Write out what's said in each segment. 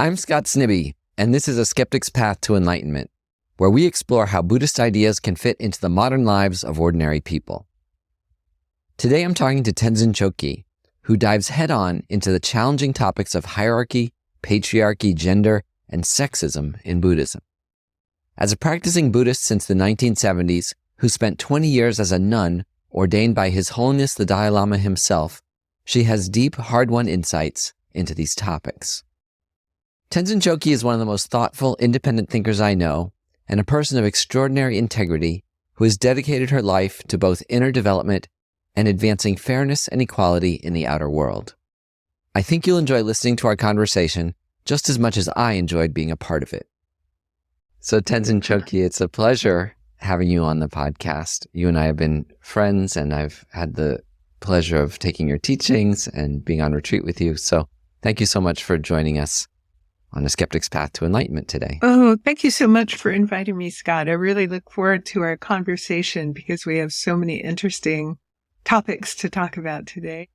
I'm Scott Snibbe, and this is A Skeptic's Path to Enlightenment, where we explore how Buddhist ideas can fit into the modern lives of ordinary people. Today I'm talking to Tenzin Chogkyi, who dives head-on into the challenging topics of hierarchy, patriarchy, gender, and sexism in Buddhism. As a practicing Buddhist since the 1970s, who spent 20 years as a nun ordained by His Holiness the Dalai Lama himself, she has deep, hard-won insights into these topics. Tenzin Chogkyi is one of the most thoughtful, independent thinkers I know, and a person of extraordinary integrity who has dedicated her life to both inner development and advancing fairness and equality in the outer world. I think you'll enjoy listening to our conversation just as much as I enjoyed being a part of it. So Tenzin Chogkyi, it's a pleasure having you on the podcast. You and I have been friends, and I've had the pleasure of taking your teachings and being on retreat with you. So thank you so much for joining us on A Skeptic's Path to Enlightenment today. Oh, thank you so much for inviting me, Scott. I really look forward to our conversation because we have so many interesting topics to talk about today.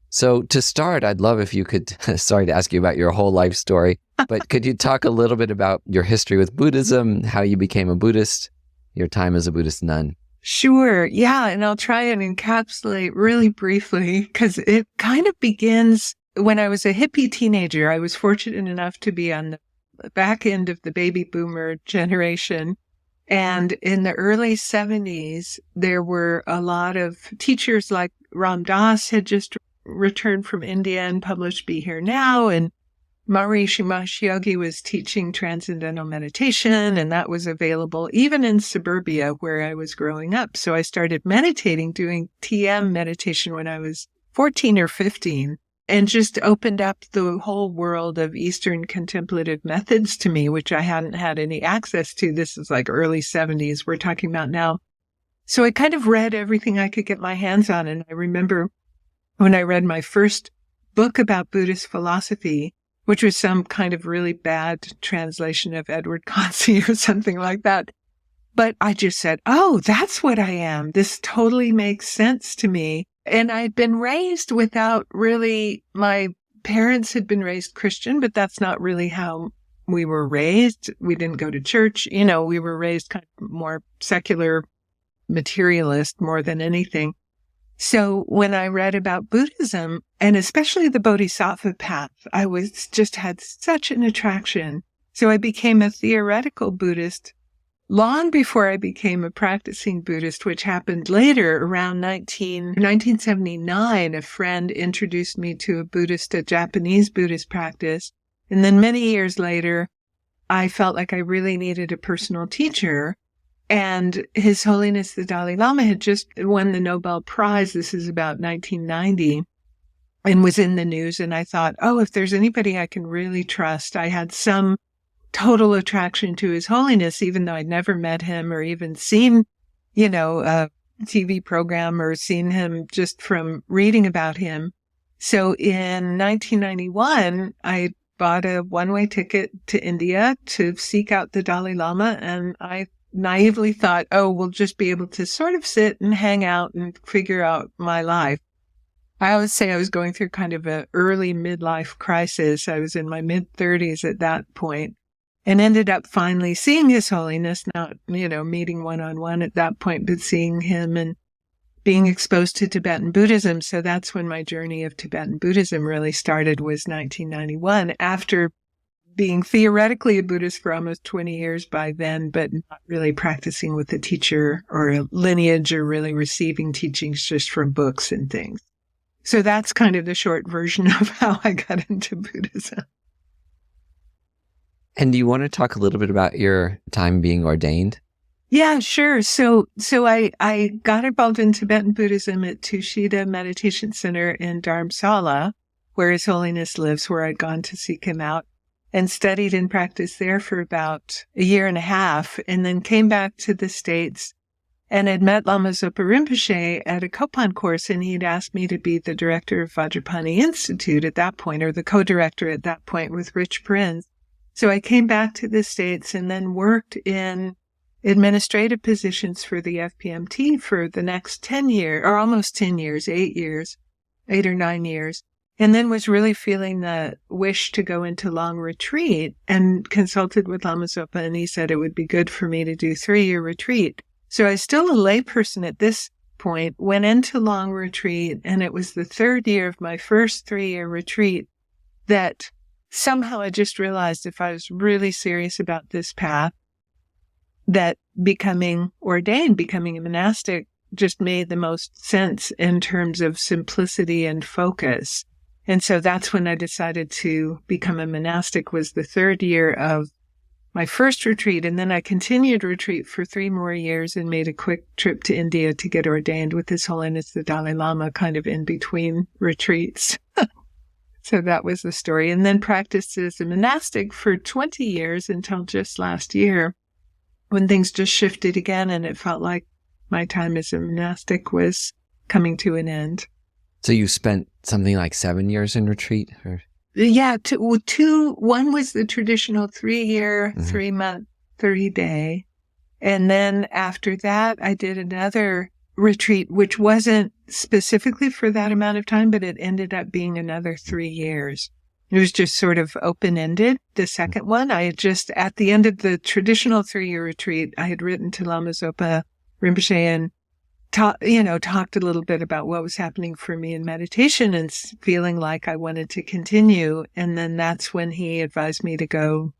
So to start, I'd love if you could, sorry to ask you about your whole life story, but could you talk a little bit about your history with Buddhism, how you became a Buddhist, your time as a Buddhist nun? Sure. Yeah. And I'll try and encapsulate really briefly because it kind of begins when I was a hippie teenager. I was fortunate enough to be on the back end of the baby boomer generation. And in the early 70s, there were a lot of teachers like Ram Dass had just returned from India and published Be Here Now. And Maharishi Mahesh Yogi was teaching transcendental meditation, and that was available even in suburbia where I was growing up. So I started meditating, doing TM meditation when I was 14 or 15. And just opened up the whole world of Eastern contemplative methods to me, which I hadn't had any access to. This is like early 70s we're talking about now. So I kind of read everything I could get my hands on. And I remember when I read my first book about Buddhist philosophy, which was some kind of really bad translation of Edward Concy or something like that. But I just said, oh, that's what I am. This totally makes sense to me. And I'd been raised without really, my parents had been raised Christian, but that's not really how we were raised. We didn't go to church. You know, we were raised kind of more secular materialist more than anything. So when I read about Buddhism, and especially the Bodhisattva path, I had such an attraction. So I became a theoretical Buddhist long before I became a practicing Buddhist, which happened later around 1979. A friend introduced me to a Japanese Buddhist practice. And then many years later, I felt like I really needed a personal teacher. And His Holiness the Dalai Lama had just won the Nobel Prize. This is about 1990 and was in the news. And I thought, oh, if there's anybody I can really trust, I had some total attraction to His Holiness, even though I'd never met him or even seen, a TV program or seen him just from reading about him. So in 1991, I bought a one-way ticket to India to seek out the Dalai Lama. And I naively thought, oh, we'll just be able to sort of sit and hang out and figure out my life. I always say I was going through kind of an early midlife crisis. I was in my mid-30s at that point. And ended up finally seeing His Holiness, not, meeting one-on-one at that point, but seeing him and being exposed to Tibetan Buddhism. So that's when my journey of Tibetan Buddhism really started, was 1991, after being theoretically a Buddhist for almost 20 years by then, but not really practicing with a teacher or a lineage or really receiving teachings just from books and things. So that's kind of the short version of how I got into Buddhism. And do you want to talk a little bit about your time being ordained? Yeah, sure. So I got involved in Tibetan Buddhism at Tushita Meditation Center in Dharamsala, where His Holiness lives, where I'd gone to seek him out, and studied and practiced there for about a year and a half, and then came back to the States and had met Lama Zopa Rinpoche at a Kopan course, and he'd asked me to be the director of Vajrapani Institute at that point, or the co-director at that point with Rich Prinz. So I came back to the States and then worked in administrative positions for the FPMT for the next 10 years, or almost 10 years, 8 or 9 years. and then was really feeling the wish to go into long retreat and consulted with Lama Zopa, and he said it would be good for me to do 3-year retreat. So I was still a layperson at this point, went into long retreat, and it was the 3rd year of my first 3-year retreat that somehow I just realized if I was really serious about this path, that becoming ordained, becoming a monastic, just made the most sense in terms of simplicity and focus. And so that's when I decided to become a monastic, was the 3rd year of my first retreat. And then I continued retreat for 3 more years and made a quick trip to India to get ordained with His Holiness the Dalai Lama, kind of in between retreats. So that was the story. And then practiced as a monastic for 20 years until just last year, when things just shifted again and it felt like my time as a monastic was coming to an end. So you spent something like 7 years in retreat? Or? Yeah, one was the traditional 3-year, 3-month, 30-day. And then after that, I did another retreat, which wasn't specifically for that amount of time, but it ended up being another 3 years. It was just sort of open-ended. The second one, I had just, at the end of the traditional 3-year retreat, I had written to Lama Zopa Rinpoche and talked a little bit about what was happening for me in meditation and feeling like I wanted to continue. And then that's when he advised me to go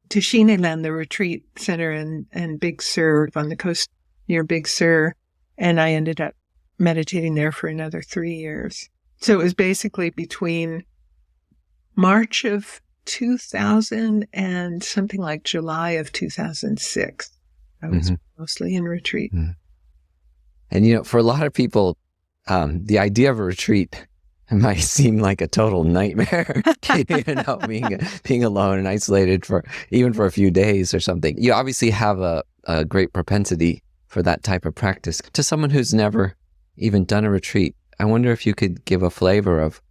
to Shineland, the retreat center in Big Sur, on the coast near Big Sur. And I ended up meditating there for another 3 years. So it was basically between March of 2000 and something like July of 2006. I was mostly in retreat. And, for a lot of people, the idea of a retreat might seem like a total nightmare, being alone and isolated even for a few days or something. You obviously have a great propensity for that type of practice. To someone who's never even done a retreat, I wonder if you could give a flavor of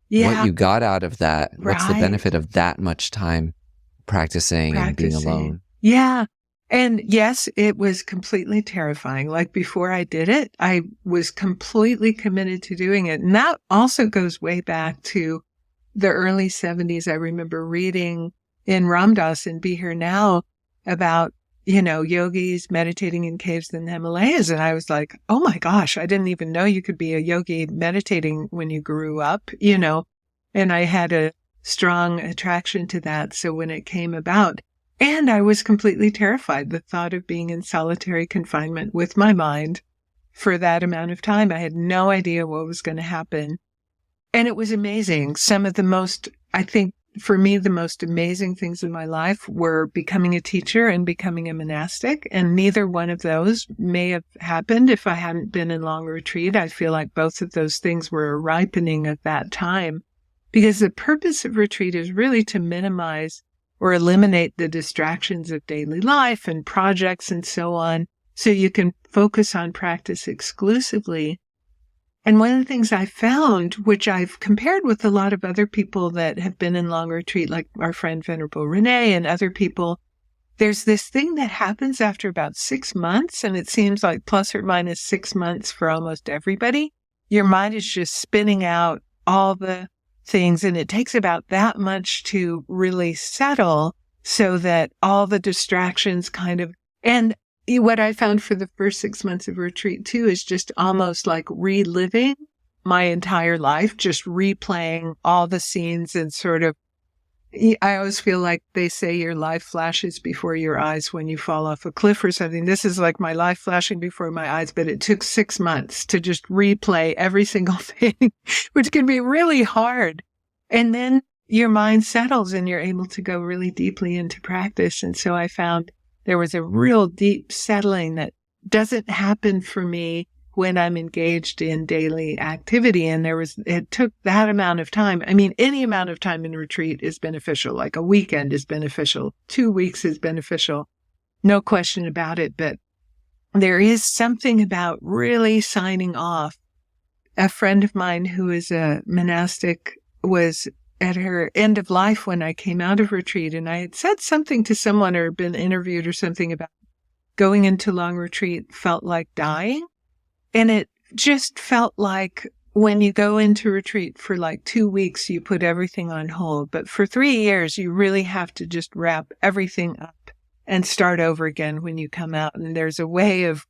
what you got out of that. Right. What's the benefit of that much time practicing and being alone? Yeah. And yes, it was completely terrifying. Like before I did it, I was completely committed to doing it. And that also goes way back to the early 70s. I remember reading in Ram Dass and Be Here Now about, yogis meditating in caves in the Himalayas. And I was like, oh my gosh, I didn't even know you could be a yogi meditating when you grew up, and I had a strong attraction to that. So when it came about, and I was completely terrified, the thought of being in solitary confinement with my mind for that amount of time. I had no idea what was going to happen. And it was amazing. Some of the most, I think, for me, the most amazing things in my life were becoming a teacher and becoming a monastic. And neither one of those may have happened if I hadn't been in long retreat. I feel like both of those things were a ripening at that time, because the purpose of retreat is really to minimize or eliminate the distractions of daily life and projects and so on, so you can focus on practice exclusively. And one of the things I found, which I've compared with a lot of other people that have been in long retreat, like our friend Venerable Renee and other people, there's this thing that happens after about 6 months, and it seems like plus or minus 6 months for almost everybody. Your mind is just spinning out all the things, and it takes about that much to really settle so that all the distractions and what I found for the first 6 months of retreat too is just almost like reliving my entire life, just replaying all the scenes and sort of, I always feel like they say your life flashes before your eyes when you fall off a cliff or something. This is like my life flashing before my eyes, but it took 6 months to just replay every single thing, which can be really hard. And then your mind settles and you're able to go really deeply into practice. And so I found there was a real deep settling that doesn't happen for me when I'm engaged in daily activity. And it took that amount of time. I mean, any amount of time in retreat is beneficial. Like a weekend is beneficial. 2 weeks is beneficial. No question about it. But there is something about really signing off. A friend of mine who is a monastic was at her end of life when I came out of retreat, and I had said something to someone or been interviewed or something about going into long retreat felt like dying. And it just felt like when you go into retreat for like 2 weeks, you put everything on hold. But for 3 years, you really have to just wrap everything up and start over again when you come out. And there's a way of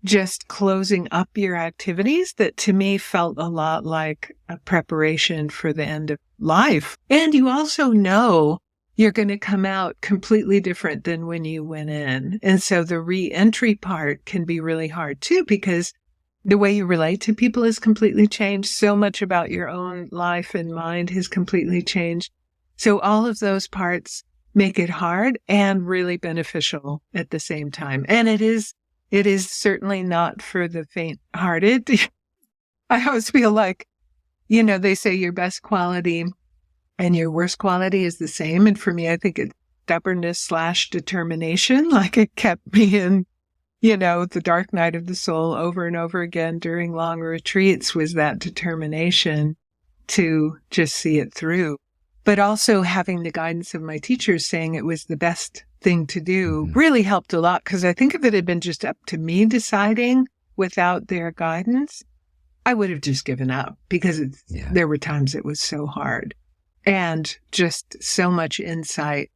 just closing up your activities that to me felt a lot like a preparation for the end of life. And you also know you're going to come out completely different than when you went in. And so the re-entry part can be really hard too, because the way you relate to people has completely changed. So much about your own life and mind has completely changed. So all of those parts make it hard and really beneficial at the same time. And it is certainly not for the faint-hearted. I always feel like, they say your best quality and your worst quality is the same. And for me, I think it's stubbornness/determination. Like it kept me in, the dark night of the soul over and over again during long retreats, was that determination to just see it through. But also having the guidance of my teachers saying it was the best thing to do really helped a lot. Because I think if it had been just up to me deciding without their guidance, I would have just given up, because there were times it was so hard. And just so much insight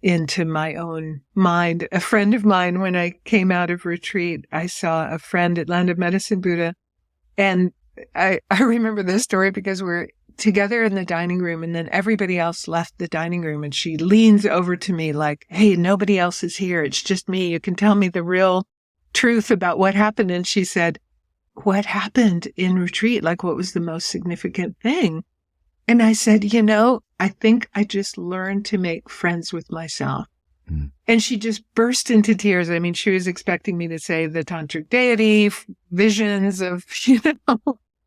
into my own mind. A friend of mine, when I came out of retreat, I saw a friend at Land of Medicine Buddha. And I remember this story because we're together in the dining room, and then everybody else left the dining room, and she leans over to me like, "Hey, nobody else is here. It's just me. You can tell me the real truth about what happened." And she said, "What happened in retreat? Like, what was the most significant thing?" And I said, I think I just learned to make friends with myself. And she just burst into tears. I mean, she was expecting me to say the tantric deity, visions of,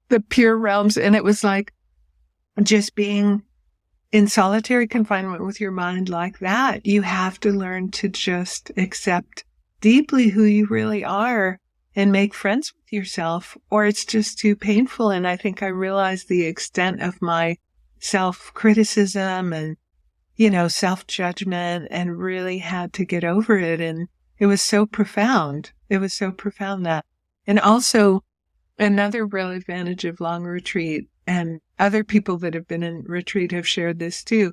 the pure realms. And it was like just being in solitary confinement with your mind like that. You have to learn to just accept deeply who you really are and make friends with yourself, or it's just too painful. And I think I realized the extent of my self-criticism and, self-judgment, and really had to get over it. And it was so profound. It was so profound that. And also another real advantage of long retreat, and other people that have been in retreat have shared this too,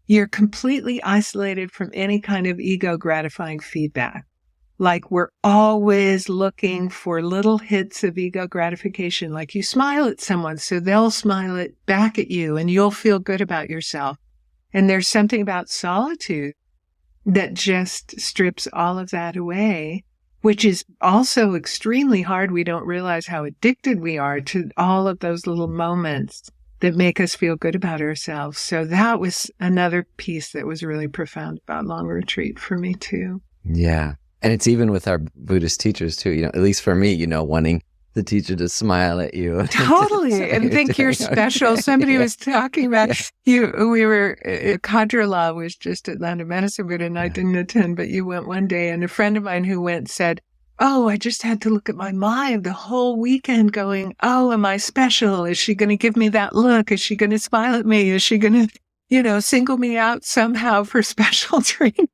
you're completely isolated from any kind of ego gratifying feedback. Like we're always looking for little hits of ego gratification. Like you smile at someone, so they'll smile it back at you and you'll feel good about yourself. And there's something about solitude that just strips all of that away, which is also extremely hard. We don't realize how addicted we are to all of those little moments that make us feel good about ourselves. So that was another piece that was really profound about long retreat for me too. Yeah. And it's even with our Buddhist teachers too, at least for me, wanting the teacher to smile at you. Totally. And think you're special. Somebody was talking about you. Kadra Law was just at Land of Medicine Buddha, and I didn't attend, but you went one day. And a friend of mine who went said, "Oh, I just had to look at my mind the whole weekend going, oh, am I special? Is she going to give me that look? Is she going to smile at me? Is she going to, single me out somehow for special treatment?"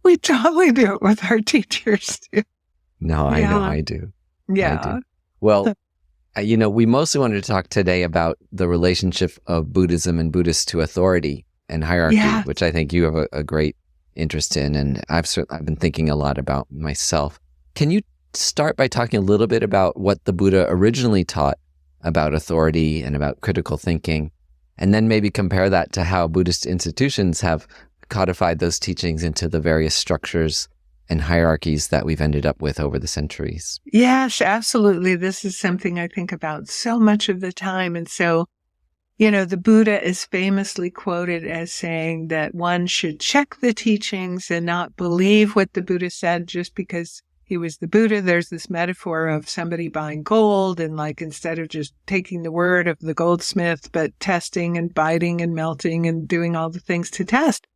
We totally do it with our teachers too. No, I know I do. Yeah. I do. Well, we mostly wanted to talk today about the relationship of Buddhism and Buddhists to authority and hierarchy, which I think you have a great interest in, and I've been thinking a lot about myself. Can you start by talking a little bit about what the Buddha originally taught about authority and about critical thinking, and then maybe compare that to how Buddhist institutions have codified those teachings into the various structures and hierarchies that we've ended up with over the centuries? Yes, absolutely. This is something I think about so much of the time. And so, the Buddha is famously quoted as saying that one should check the teachings and not believe what the Buddha said just because he was the Buddha. There's this metaphor of somebody buying gold, and like instead of just taking the word of the goldsmith, but testing and biting and melting and doing all the things to test.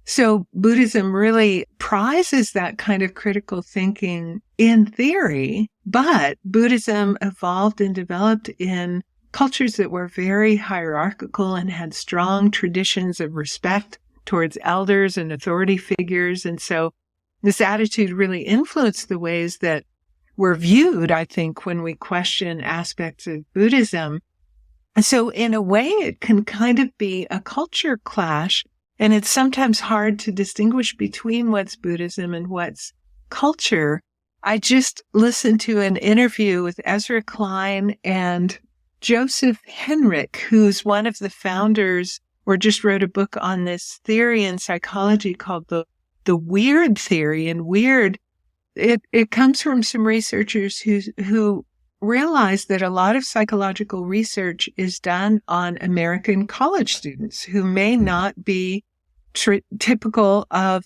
So Buddhism really prizes that kind of critical thinking in theory, but Buddhism evolved and developed in cultures that were very hierarchical and had strong traditions of respect towards elders and authority figures. And so this attitude really influenced the ways that we're viewed, I think, when we question aspects of Buddhism. So in a way, it can kind of be a culture clash, and it's sometimes hard to distinguish between what's Buddhism and what's culture. I just listened to an interview with Ezra Klein and Joseph Henrich, who's one of the founders, or just wrote a book on this theory in psychology called the weird theory. And weird, it comes from some researchers who realize that a lot of psychological research is done on American college students who may not be typical of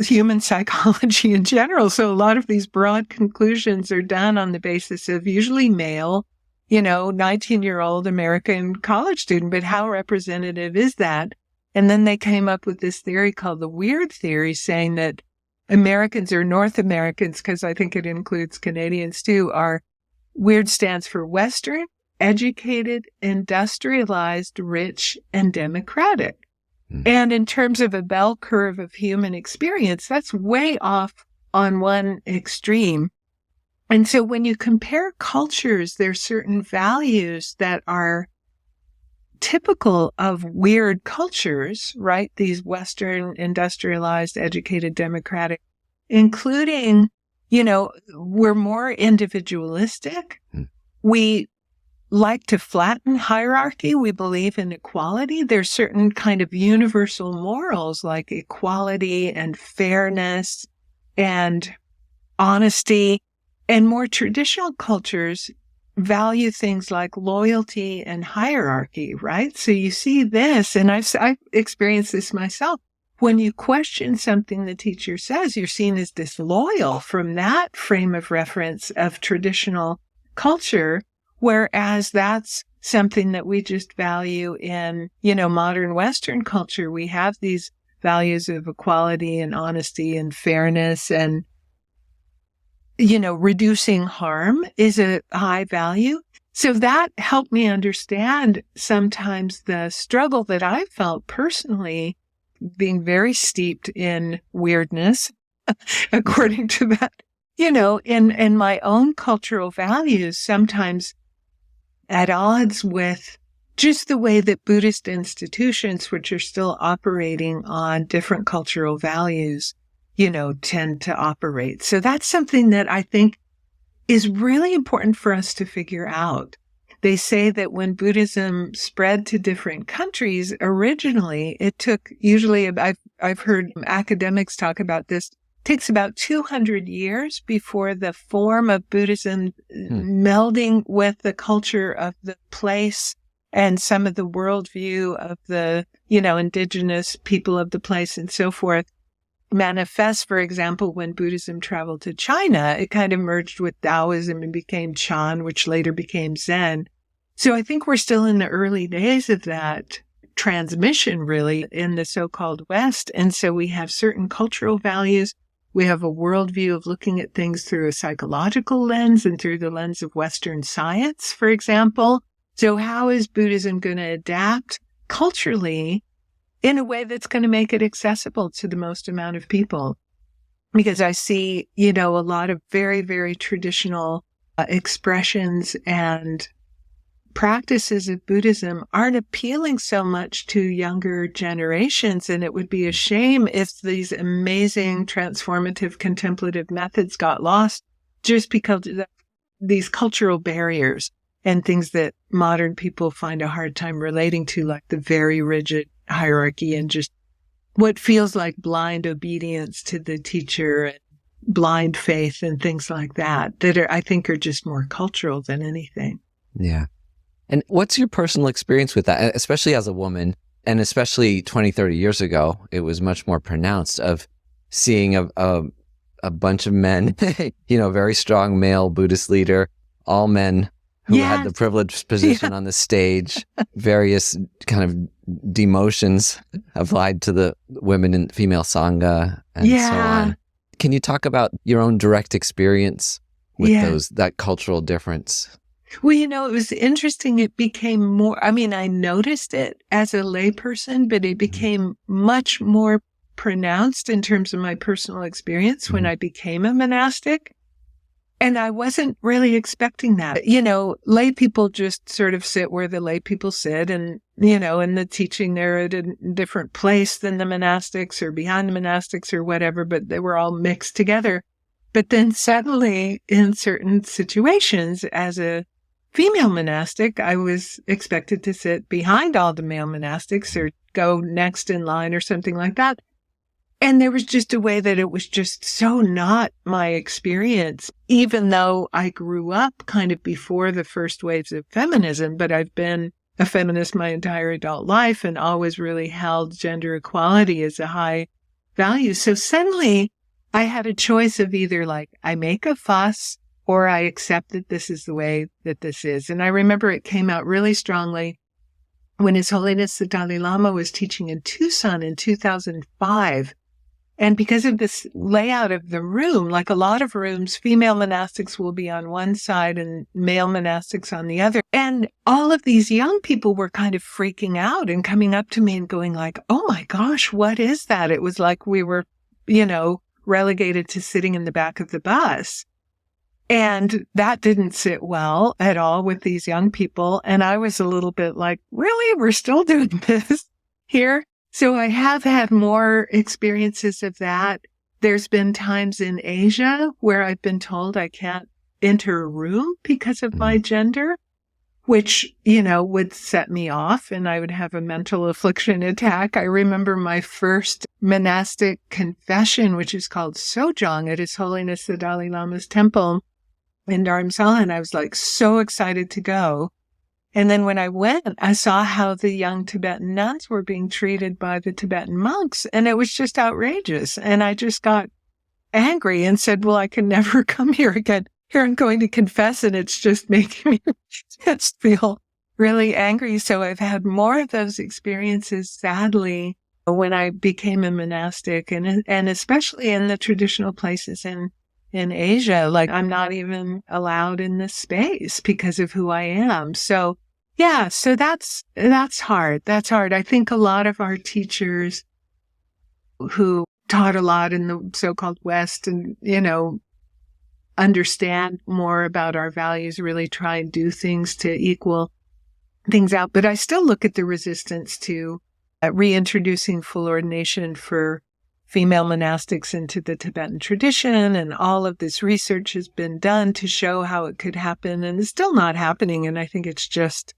human psychology in general. So a lot of these broad conclusions are done on the basis of usually male, 19-year-old American college student. But how representative is that? And then they came up with this theory called the weird theory, saying that Americans, or North Americans, because I think it includes Canadians too, are weird stands for Western, educated, industrialized, rich, and democratic. And in terms of a bell curve of human experience, that's way off on one extreme. And so when you compare cultures, there's certain values that are typical of weird cultures, right? These Western, industrialized, educated, democratic, including, we're more individualistic. We like to flatten hierarchy. We believe in equality. There's certain kind of universal morals like equality and fairness and honesty. And more traditional cultures value things like loyalty and hierarchy, right? So you see this, and I've experienced this myself. When you question something the teacher says, you're seen as disloyal from that frame of reference of traditional culture, whereas that's something that we just value in, modern Western culture. We have these values of equality and honesty and fairness, and reducing harm is a high value. So that helped me understand sometimes the struggle that I felt personally, being very steeped in weirdness, according to that, in my own cultural values, sometimes at odds with just the way that Buddhist institutions, which are still operating on different cultural values, tend to operate. So that's something that I think is really important for us to figure out. They say that when Buddhism spread to different countries, originally it took usually, I've heard academics talk about this, takes about 200 years before the form of Buddhism melding with the culture of the place and some of the worldview of the, indigenous people of the place and so forth manifests. For example, when Buddhism traveled to China, it kind of merged with Taoism and became Chan, which later became Zen. So I think we're still in the early days of that transmission, really, in the so-called West. And so we have certain cultural values. We have a worldview of looking at things through a psychological lens and through the lens of Western science, for example. So how is Buddhism going to adapt culturally in a way that's going to make it accessible to the most amount of people? Because I see, a lot of very, very traditional expressions and practices of Buddhism aren't appealing so much to younger generations. And it would be a shame if these amazing transformative contemplative methods got lost just because of these cultural barriers and things that modern people find a hard time relating to, like the very rigid hierarchy and just what feels like blind obedience to the teacher and blind faith and things like that I think are just more cultural than anything. Yeah. And what's your personal experience with that, especially as a woman, and especially 20, 30 years ago, it was much more pronounced, of seeing a bunch of men, very strong male Buddhist leader, all men who had the privileged position on the stage, various kind of demotions applied to the women in female Sangha and so on. Can you talk about your own direct experience with that cultural difference? Well, it was interesting. It became more, I noticed it as a layperson, but it became much more pronounced in terms of my personal experience when I became a monastic. And I wasn't really expecting that. Lay people just sort of sit where the lay people sit, and, in the teaching, they're at a different place than the monastics or behind the monastics or whatever, but they were all mixed together. But then suddenly, in certain situations, as a female monastic, I was expected to sit behind all the male monastics or go next in line or something like that. And there was just a way that it was just so not my experience, even though I grew up kind of before the first waves of feminism, but I've been a feminist my entire adult life and always really held gender equality as a high value. So suddenly I had a choice of either like I make a fuss or I accept that this is the way that this is. And I remember it came out really strongly when His Holiness the Dalai Lama was teaching in Tucson in 2005. And because of this layout of the room, like a lot of rooms, female monastics will be on one side and male monastics on the other. And all of these young people were kind of freaking out and coming up to me and going like, oh my gosh, what is that? It was like we were, relegated to sitting in the back of the bus. And that didn't sit well at all with these young people. And I was a little bit like, really? We're still doing this here? So I have had more experiences of that. There's been times in Asia where I've been told I can't enter a room because of my gender, which, would set me off and I would have a mental affliction attack. I remember my first monastic confession, which is called Sojong at His Holiness the Dalai Lama's temple in Dharamsala, and I was like so excited to go. And then when I went, I saw how the young Tibetan nuns were being treated by the Tibetan monks, and it was just outrageous. And I just got angry and said, well, I can never come here again. Here I'm going to confess, and it's just making me just feel really angry. So I've had more of those experiences, sadly, when I became a monastic, and especially in the traditional places in Asia. Like, I'm not even allowed in this space because of who I am. So yeah, so that's hard. That's hard. I think a lot of our teachers who taught a lot in the so-called West and, understand more about our values, really try and do things to equal things out. But I still look at the resistance to reintroducing full ordination for female monastics into the Tibetan tradition, and all of this research has been done to show how it could happen, and it's still not happening. And I think it's just,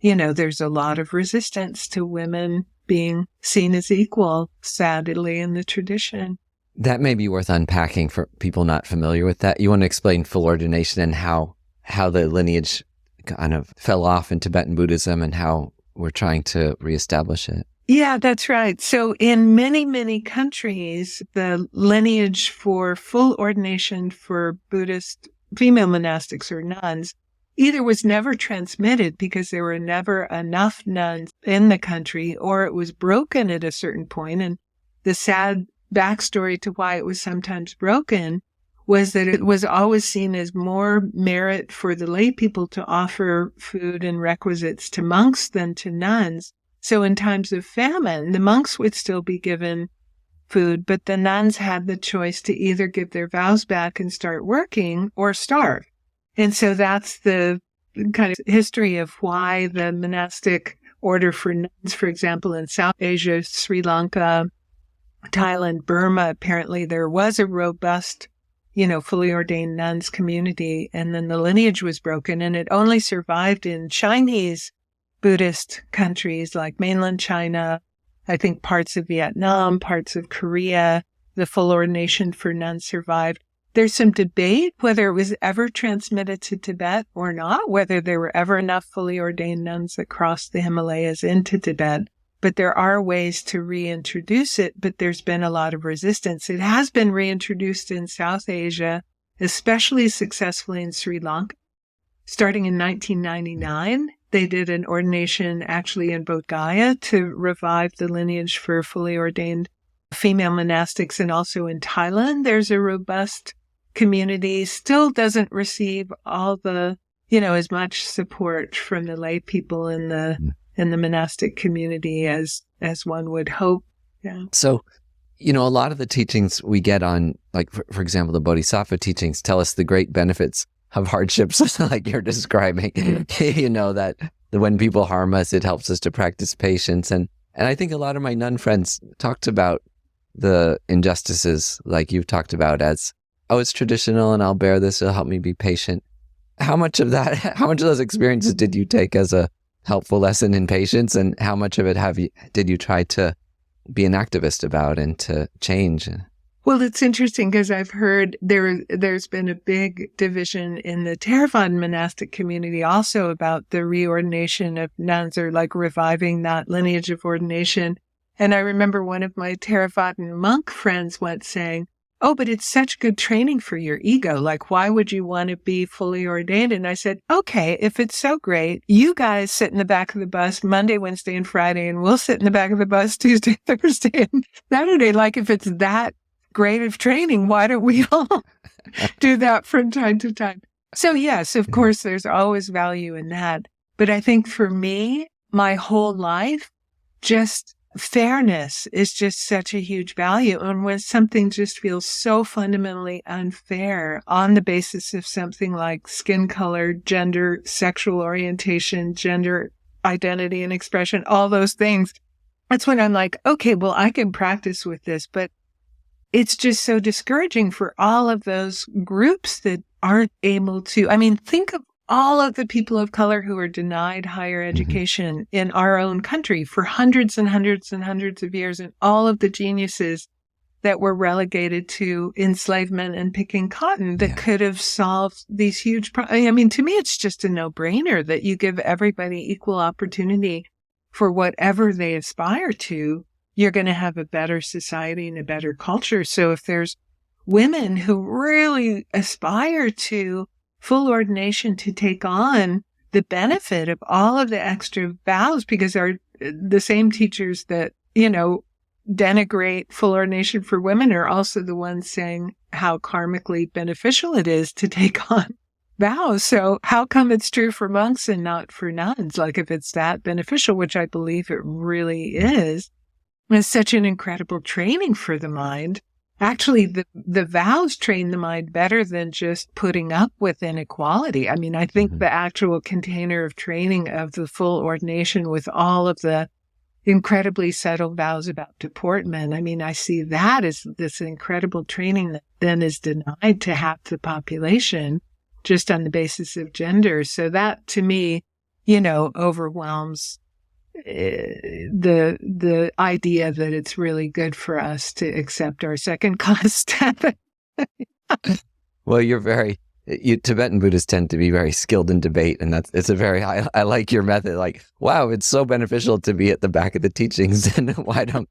there's a lot of resistance to women being seen as equal, sadly, in the tradition. That may be worth unpacking for people not familiar with that. You want to explain full ordination and how the lineage kind of fell off in Tibetan Buddhism and how we're trying to reestablish it? Yeah, that's right. So in many, many countries, the lineage for full ordination for Buddhist female monastics or nuns either was never transmitted because there were never enough nuns in the country, or it was broken at a certain point. And the sad backstory to why it was sometimes broken was that it was always seen as more merit for the lay people to offer food and requisites to monks than to nuns. So in times of famine, the monks would still be given food, but the nuns had the choice to either give their vows back and start working or starve. And so that's the kind of history of why the monastic order for nuns, for example, in South Asia, Sri Lanka, Thailand, Burma, apparently there was a robust, fully ordained nuns community, and then the lineage was broken, and it only survived in Chinese Buddhist countries like mainland China, I think parts of Vietnam, parts of Korea. The full ordination for nuns survived. There's some debate whether it was ever transmitted to Tibet or not, whether there were ever enough fully ordained nuns that crossed the Himalayas into Tibet. But there are ways to reintroduce it, but there's been a lot of resistance. It has been reintroduced in South Asia, especially successfully in Sri Lanka. Starting in 1999, they did an ordination actually in Bodh Gaya to revive the lineage for fully ordained female monastics. And also in Thailand, there's a robust community, still doesn't receive all the, as much support from the lay people in the monastic community as one would hope. Yeah. So a lot of the teachings we get on, like, for example, the Bodhisattva teachings tell us the great benefits of hardships, like you're describing, that when people harm us, it helps us to practice patience. And I think a lot of my nun friends talked about the injustices, like you've talked about, as, oh, it's traditional and I'll bear this, it'll help me be patient. How much of those experiences did you take as a helpful lesson in patience, and how much of it did you try to be an activist about and to change? Well, it's interesting because I've heard there's been a big division in the Theravadan monastic community also about the reordination of nuns, or like reviving that lineage of ordination. And I remember one of my Theravadan monk friends once saying, oh, but it's such good training for your ego. Like, why would you want to be fully ordained? And I said, okay, if it's so great, you guys sit in the back of the bus Monday, Wednesday, and Friday, and we'll sit in the back of the bus Tuesday, Thursday, and Saturday. Like, if it's that great of training, why don't we all do that from time to time? So yes, of course, there's always value in that. But I think for me, my whole life, just fairness is just such a huge value. And when something just feels so fundamentally unfair on the basis of something like skin color, gender, sexual orientation, gender identity and expression, all those things, that's when I'm like, okay, well, I can practice with this, but it's just so discouraging for all of those groups that aren't able to. I mean, think of all of the people of color who are denied higher education in our own country for hundreds and hundreds and hundreds of years, and all of the geniuses that were relegated to enslavement and picking cotton that could have solved these huge problems. I mean, to me, it's just a no-brainer that you give everybody equal opportunity for whatever they aspire to. You're going to have a better society and a better culture. So if there's women who really aspire to full ordination, to take on the benefit of all of the extra vows, because the same teachers that, denigrate full ordination for women are also the ones saying how karmically beneficial it is to take on vows. So how come it's true for monks and not for nuns? Like, if it's that beneficial, which I believe it really is, it's such an incredible training for the mind. Actually, the vows train the mind better than just putting up with inequality. I mean, I think the actual container of training of the full ordination with all of the incredibly subtle vows about deportment, I mean, I see that as this incredible training that then is denied to half the population just on the basis of gender. So that, to me, overwhelms the idea that it's really good for us to accept our second class status. Well, Tibetan Buddhists tend to be very skilled in debate, and I like your method. Like, wow, it's so beneficial to be at the back of the teachings, and why don't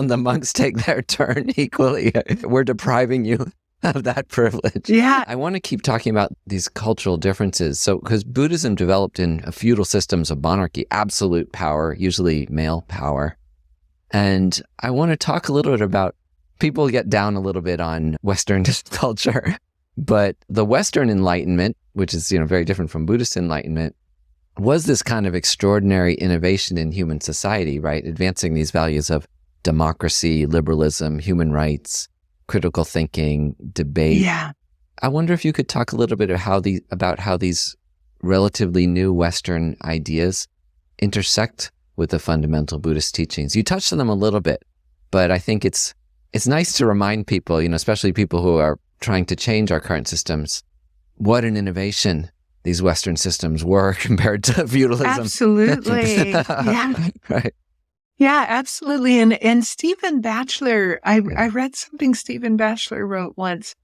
the monks take their turn equally? We're depriving you of that privilege. Yeah. I want to keep talking about these cultural differences. So, because Buddhism developed in a feudal systems of monarchy, absolute power, usually male power. And I want to talk a little bit about, people get down a little bit on Western culture, but the Western Enlightenment, which is, very different from Buddhist Enlightenment, was this kind of extraordinary innovation in human society, right? Advancing these values of democracy, liberalism, human rights, critical thinking, debate. Yeah. I wonder if you could talk a little bit about how these relatively new Western ideas intersect with the fundamental Buddhist teachings. You touched on them a little bit, but I think it's nice to remind people, especially people who are trying to change our current systems, what an innovation these Western systems were compared to feudalism. Absolutely. Yeah. Right. Yeah, absolutely. And Stephen Batchelor, I read something Stephen Batchelor wrote once,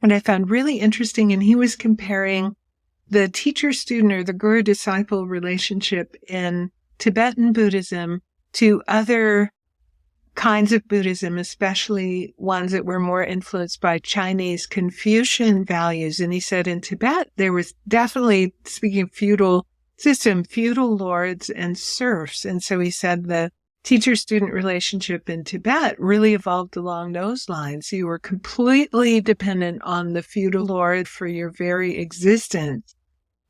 and I found really interesting. And he was comparing the teacher-student or the guru-disciple relationship in Tibetan Buddhism to other kinds of Buddhism, especially ones that were more influenced by Chinese Confucian values. And he said in Tibet, there was definitely, speaking of feudal system, feudal lords and serfs. And so he said the teacher-student relationship in Tibet really evolved along those lines. You were completely dependent on the feudal lord for your very existence.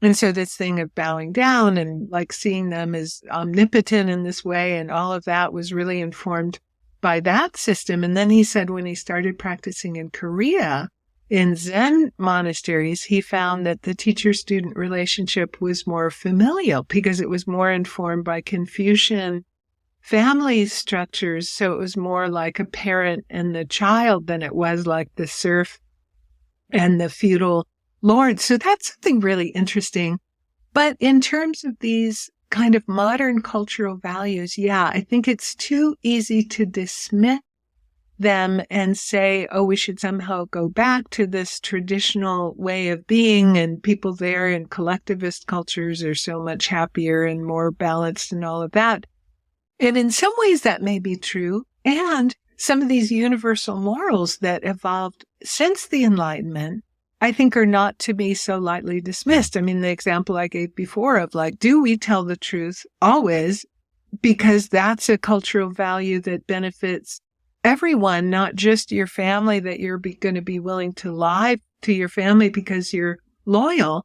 And so this thing of bowing down and like seeing them as omnipotent in this way and all of that was really informed by that system. And then he said when he started practicing in Korea, in Zen monasteries, he found that the teacher-student relationship was more familial because it was more informed by Confucian family structures. So it was more like a parent and the child than it was like the serf and the feudal lord. So that's something really interesting. But in terms of these kind of modern cultural values, yeah, I think it's too easy to dismiss them and say, oh, we should somehow go back to this traditional way of being, and people there in collectivist cultures are so much happier and more balanced and all of that. And in some ways that may be true. And some of these universal morals that evolved since the Enlightenment, I think, are not to be so lightly dismissed. I mean, the example I gave before of like, do we tell the truth always? Because that's a cultural value that benefits everyone, not just your family, that you're going to be willing to lie to your family because you're loyal.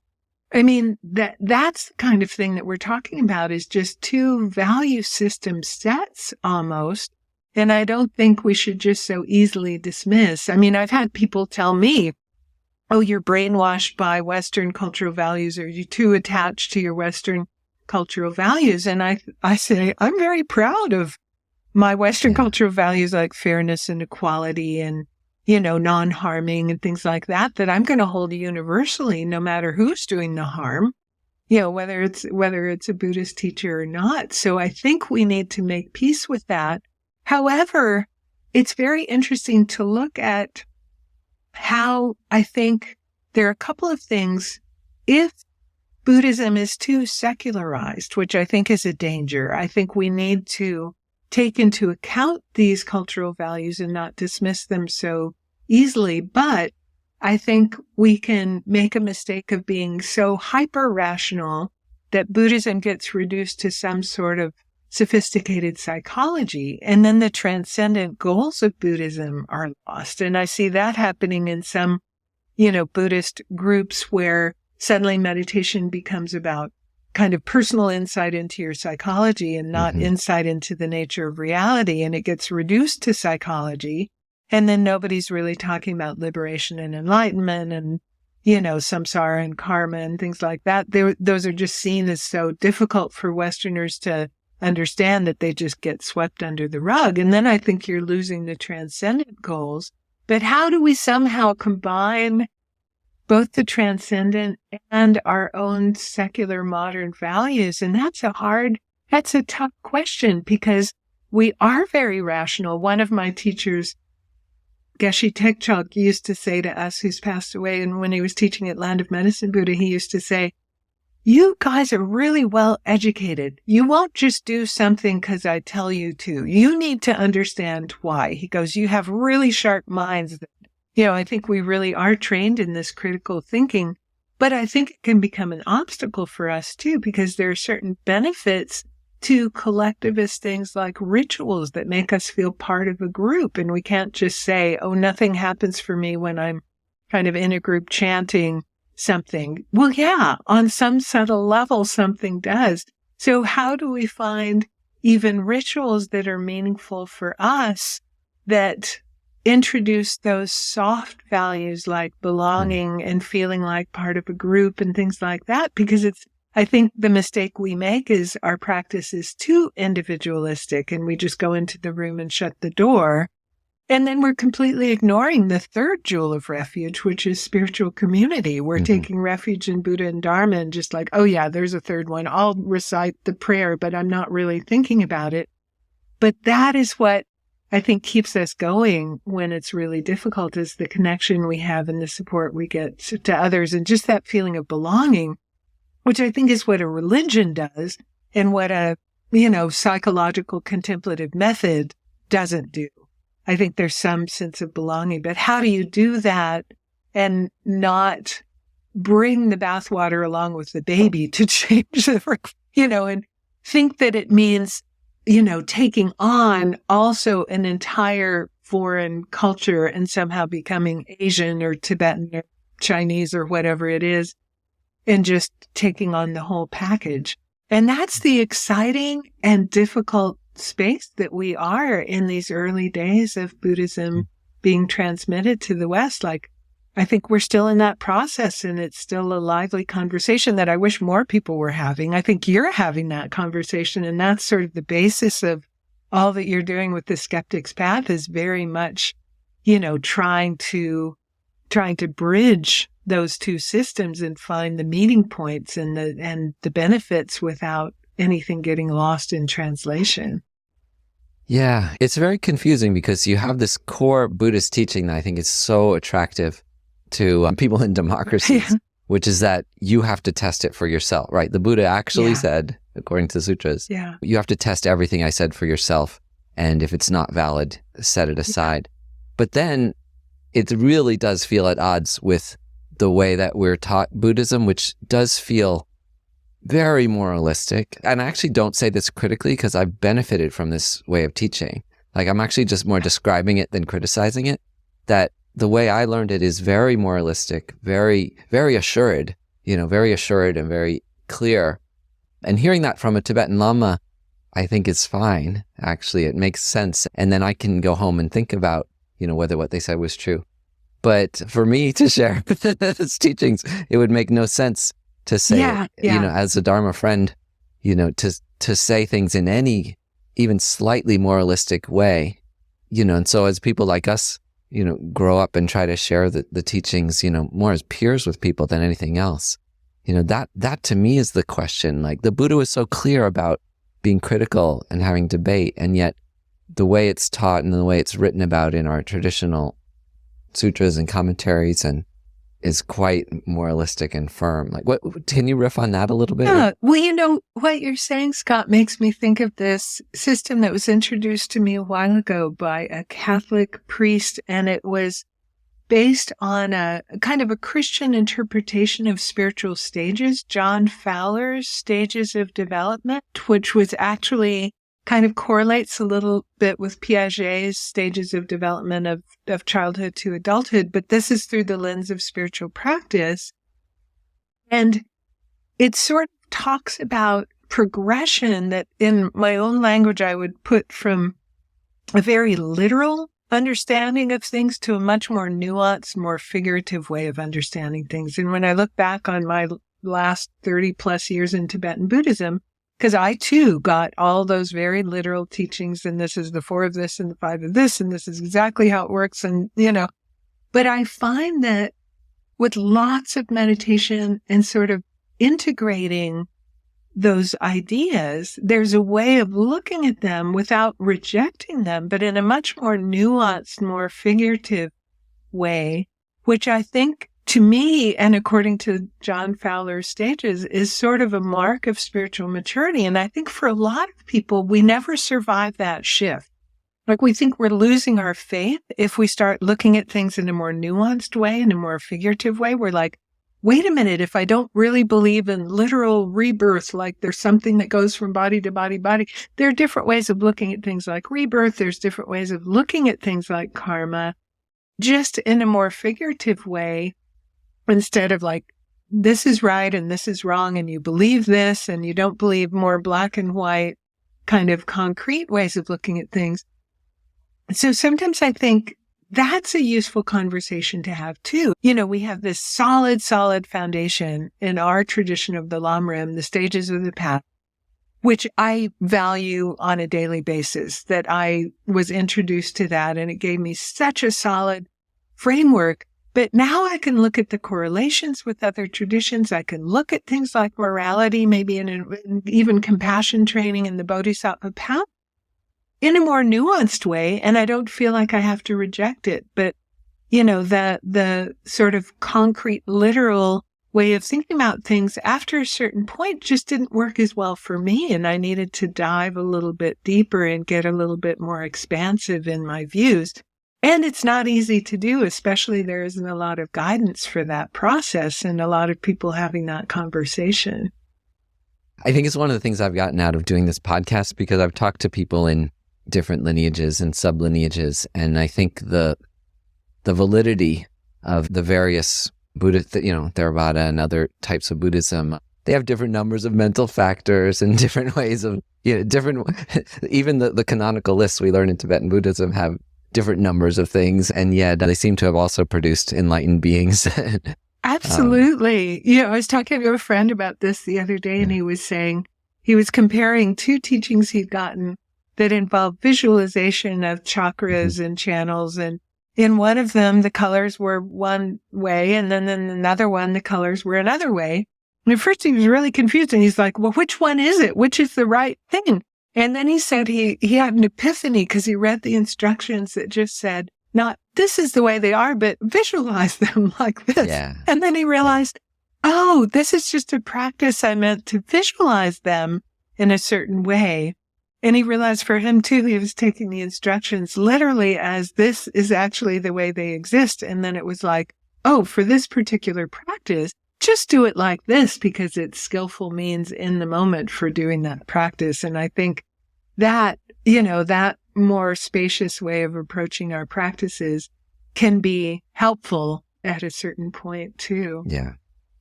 I mean, that's the kind of thing that we're talking about, is just two value system sets almost. And I don't think we should just so easily dismiss. I mean, I've had people tell me, oh, you're brainwashed by Western cultural values, or you're too attached to your Western cultural values. And I say, I'm very proud of my Western cultural values like fairness and equality and, non-harming and things like that I'm going to hold universally, no matter who's doing the harm, whether it's a Buddhist teacher or not. So I think we need to make peace with that. However, it's very interesting to look at how I think there are a couple of things. If Buddhism is too secularized, which I think is a danger, I think we need to take into account these cultural values and not dismiss them so easily. But I think we can make a mistake of being so hyper-rational that Buddhism gets reduced to some sort of sophisticated psychology, and then the transcendent goals of Buddhism are lost. And I see that happening in some, Buddhist groups where suddenly meditation becomes about kind of personal insight into your psychology and not insight into the nature of reality. And it gets reduced to psychology. And then nobody's really talking about liberation and enlightenment and, samsara and karma and things like that. Those are just seen as so difficult for Westerners to understand that they just get swept under the rug. And then I think you're losing the transcendent goals. But how do we somehow combine both the transcendent and our own secular modern values? And that's a tough question, because we are very rational. One of my teachers, Geshe Tekchok, used to say to us, who's passed away, and when he was teaching at Land of Medicine Buddha, he used to say, you guys are really well educated. You won't just do something because I tell you to. You need to understand why. He goes, you have really sharp minds. I think we really are trained in this critical thinking, but I think it can become an obstacle for us too, because there are certain benefits to collectivist things like rituals that make us feel part of a group. And we can't just say, oh, nothing happens for me when I'm kind of in a group chanting something. Well, yeah, on some subtle level, something does. So how do we find even rituals that are meaningful for us that introduce those soft values like belonging and feeling like part of a group and things like that? Because I think the mistake we make is our practice is too individualistic, and we just go into the room and shut the door. And then we're completely ignoring the third jewel of refuge, which is spiritual community. We're taking refuge in Buddha and Dharma and just like, oh yeah, there's a third one. I'll recite the prayer, but I'm not really thinking about it. But that is what I think keeps us going when it's really difficult, is the connection we have and the support we get to others, and just that feeling of belonging, which I think is what a religion does and what a, psychological contemplative method doesn't do. I think there's some sense of belonging, but how do you do that and not bring the bathwater along with the baby to change the, and think that it means, taking on also an entire foreign culture and somehow becoming Asian or Tibetan or Chinese or whatever it is, and just taking on the whole package. And that's the exciting and difficult space that we are in these early days of Buddhism being transmitted to the West. Like, I think we're still in that process, and it's still a lively conversation that I wish more people were having. I think you're having that conversation, and that's sort of the basis of all that you're doing with the Skeptic's Path, is very much, trying to bridge those two systems and find the meeting points and the benefits without anything getting lost in translation. Yeah, it's very confusing because you have this core Buddhist teaching that I think is so attractive to people in democracies, which is that you have to test it for yourself, right? The Buddha actually said, according to the sutras, you have to test everything I said for yourself. And if it's not valid, set it aside. But then it really does feel at odds with the way that we're taught Buddhism, which does feel very moralistic. And I actually don't say this critically because I've benefited from this way of teaching. Like, I'm actually just more describing it than criticizing it, that the way I learned it is very moralistic, very, very assured, very assured and very clear. And hearing that from a Tibetan Lama, I think is fine. Actually, it makes sense. And then I can go home and think about, whether what they said was true. But for me to share his teachings, it would make no sense to say, as a Dharma friend, to say things in any even slightly moralistic way, and so as people like us, grow up and try to share the teachings, more as peers with people than anything else. That to me is the question. Like, the Buddha was so clear about being critical and having debate, and yet the way it's taught and the way it's written about in our traditional sutras and commentaries and is quite moralistic and firm. Like, what can you riff on that a little bit? Yeah. Well, what you're saying, Scott, makes me think of this system that was introduced to me a while ago by a Catholic priest, and it was based on a kind of a Christian interpretation of spiritual stages, John Fowler's Stages of Development, which was actually kind of correlates a little bit with Piaget's stages of development of childhood to adulthood, but this is through the lens of spiritual practice. And it sort of talks about progression that in my own language I would put from a very literal understanding of things to a much more nuanced, more figurative way of understanding things. And when I look back on my last 30 plus years in Tibetan Buddhism, because I too got all those very literal teachings, and this is the 4 of this and the 5 of this, and this is exactly how it works. And, but I find that with lots of meditation and sort of integrating those ideas, there's a way of looking at them without rejecting them, but in a much more nuanced, more figurative way, which I think, to me, and according to John Fowler's stages, is sort of a mark of spiritual maturity. And I think for a lot of people, we never survive that shift. Like, we think we're losing our faith if we start looking at things in a more nuanced way, in a more figurative way. We're like, wait a minute, if I don't really believe in literal rebirth, like there's something that goes from body to body, there are different ways of looking at things like rebirth. There's different ways of looking at things like karma, just in a more figurative way. Instead of like, this is right and this is wrong, and you believe this and you don't believe more black and white kind of concrete ways of looking at things. So sometimes I think that's a useful conversation to have too. We have this solid foundation in our tradition of the Lamrim, the stages of the path, which I value on a daily basis, that I was introduced to that and it gave me such a solid framework. But now I can look at the correlations with other traditions. I can look at things like morality, maybe in even compassion training in the Bodhisattva path in a more nuanced way. And I don't feel like I have to reject it. But, the sort of concrete, literal way of thinking about things after a certain point just didn't work as well for me. And I needed to dive a little bit deeper and get a little bit more expansive in my views. And it's not easy to do, especially there isn't a lot of guidance for that process and a lot of people having that conversation. I think it's one of the things I've gotten out of doing this podcast, because I've talked to people in different lineages and sublineages, and I think the validity of the various Buddhist, Theravada and other types of Buddhism they have different numbers of mental factors and different ways of, different, even the canonical lists we learn in Tibetan Buddhism have different numbers of things. And yet they seem to have also produced enlightened beings. Absolutely. I was talking to a friend about this the other day, and he was saying, he was comparing two teachings he'd gotten that involved visualization of chakras and channels. And in one of them, the colors were one way, and then in another one, the colors were another way. And at first he was really confused, and he's like, well, which one is it? Which is the right thing? And then he said he had an epiphany because he read the instructions that just said, not this is the way they are, but visualize them like this. Yeah. And then he realized, oh, this is just a practice I meant to visualize them in a certain way. And he realized for him too, he was taking the instructions literally as this is actually the way they exist. And then it was like, oh, for this particular practice, just do it like this because it's skillful means in the moment for doing that practice. And I think that, that more spacious way of approaching our practices can be helpful at a certain point too. Yeah.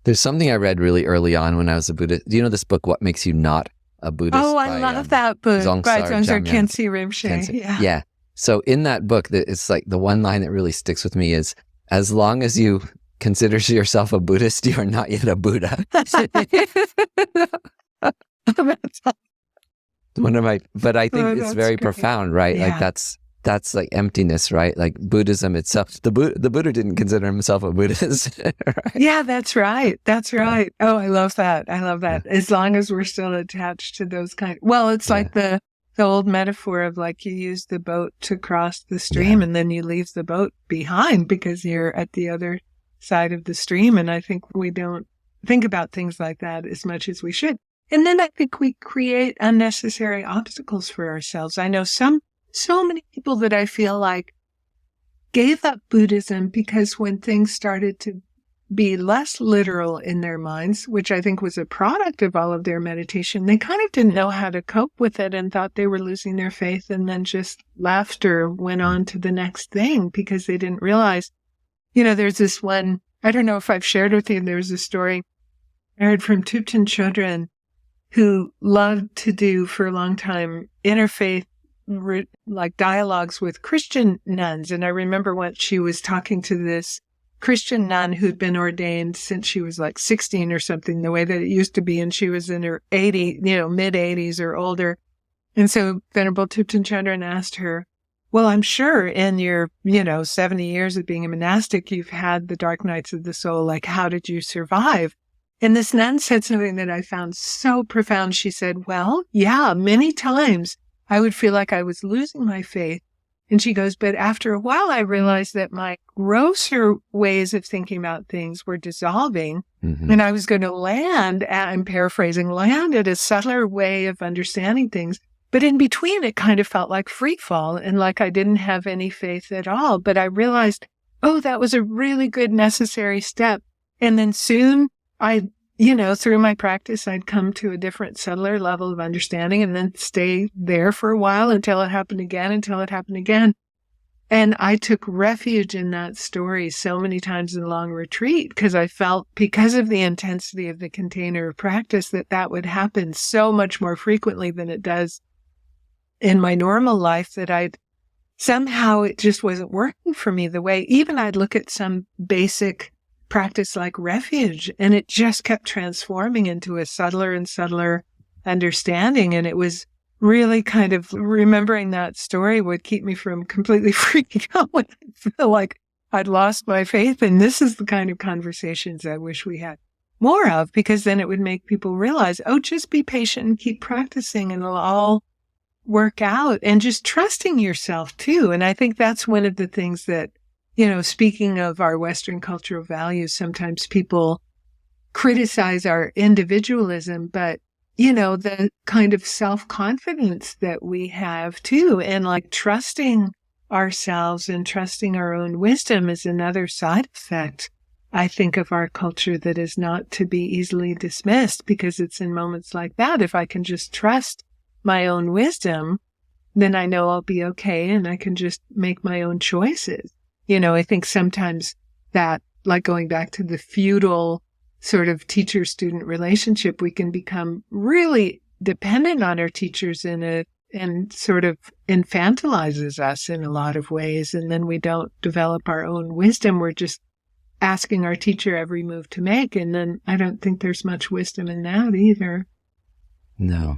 There's something I read really early on when I was a Buddhist. Do you know this book, What Makes You Not a Buddhist? Oh, I love that book by Dzongzar Khyentse Rinpoche. Yeah. So in that book, it's like the one line that really sticks with me is, as long as you consider yourself a Buddhist, you are not yet a Buddha. But I think it's very profound, right? Yeah. Like that's like emptiness, right? Like Buddhism itself. The Buddha didn't consider himself a Buddhist. Right? Yeah, that's right. That's right. Oh, I love that. As long as we're still attached to those it's like the old metaphor of like you use the boat to cross the stream and then you leave the boat behind because you're at the other side of the stream. And I think we don't think about things like that as much as we should. And then I think we create unnecessary obstacles for ourselves. I know so many people that I feel like gave up Buddhism because when things started to be less literal in their minds, which I think was a product of all of their meditation, they kind of didn't know how to cope with it and thought they were losing their faith and then just left or went on to the next thing because they didn't realize, there's this one, I don't know if I've shared with you, there's a story I heard from Tenzin Chogkyi who loved to do for a long time interfaith like dialogues with Christian nuns. And I remember once she was talking to this Christian nun who'd been ordained since she was like 16 or something, the way that it used to be. And she was in her mid 80s or older. And so Venerable Tenzin Chogkyi asked her, well, I'm sure in your, 70 years of being a monastic, you've had the dark nights of the soul. Like, how did you survive? And this nun said something that I found so profound. She said, well, yeah, many times I would feel like I was losing my faith. And she goes, but after a while, I realized that my grosser ways of thinking about things were dissolving. Mm-hmm. And I was going to land, I'm paraphrasing, land at a subtler way of understanding things. But in between, it kind of felt like free fall and like I didn't have any faith at all. But I realized, oh, that was a really good necessary step. And then soon through my practice, I'd come to a different, subtler level of understanding and then stay there for a while until it happened again. And I took refuge in that story so many times in long retreat because I felt, because of the intensity of the container of practice, that would happen so much more frequently than it does in my normal life, that somehow it just wasn't working for me the way, even I'd look at some basic practice like refuge, and it just kept transforming into a subtler and subtler understanding. And it was really kind of remembering that story would keep me from completely freaking out when I feel like I'd lost my faith. And this is the kind of conversations I wish we had more of, because then it would make people realize, oh, just be patient and keep practicing and it'll all work out, and just trusting yourself too. And I think that's one of the things that, speaking of our Western cultural values, sometimes people criticize our individualism, but, the kind of self-confidence that we have too, and like trusting ourselves and trusting our own wisdom is another side effect, I think, of our culture that is not to be easily dismissed, because it's in moments like that, if I can just trust my own wisdom, then I know I'll be okay and I can just make my own choices. I think sometimes that, like going back to the feudal sort of teacher-student relationship, we can become really dependent on our teachers and sort of infantilizes us in a lot of ways. And then we don't develop our own wisdom. We're just asking our teacher every move to make. And then I don't think there's much wisdom in that either. No.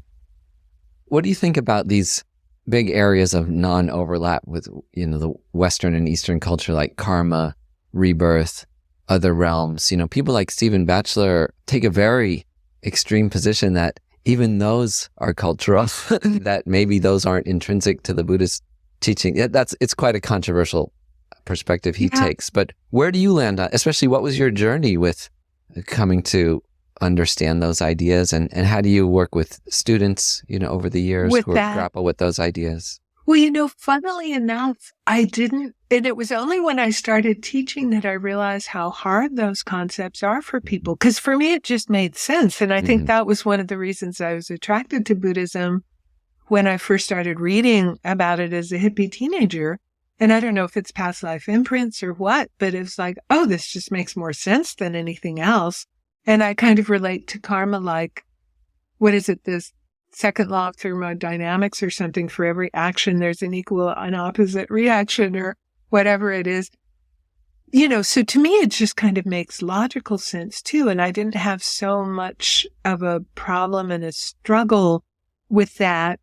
What do you think about these big areas of non-overlap with, the Western and Eastern culture, like karma, rebirth, other realms? People like Stephen Batchelor take a very extreme position that even those are cultural, that maybe those aren't intrinsic to the Buddhist teaching. It's quite a controversial perspective he takes. But where do you land on, especially what was your journey with coming to understand those ideas, and how do you work with students, over the years who grapple with those ideas? Well, funnily enough, I didn't, and it was only when I started teaching that I realized how hard those concepts are for people. Because for me, it just made sense. And I think that was one of the reasons I was attracted to Buddhism when I first started reading about it as a hippie teenager. And I don't know if it's past life imprints or what, but it's like, oh, this just makes more sense than anything else. And I kind of relate to karma like, what is it, this second law of thermodynamics or something? For every action, there's an equal and opposite reaction or whatever it is. So to me, it just kind of makes logical sense too. And I didn't have so much of a problem and a struggle with that.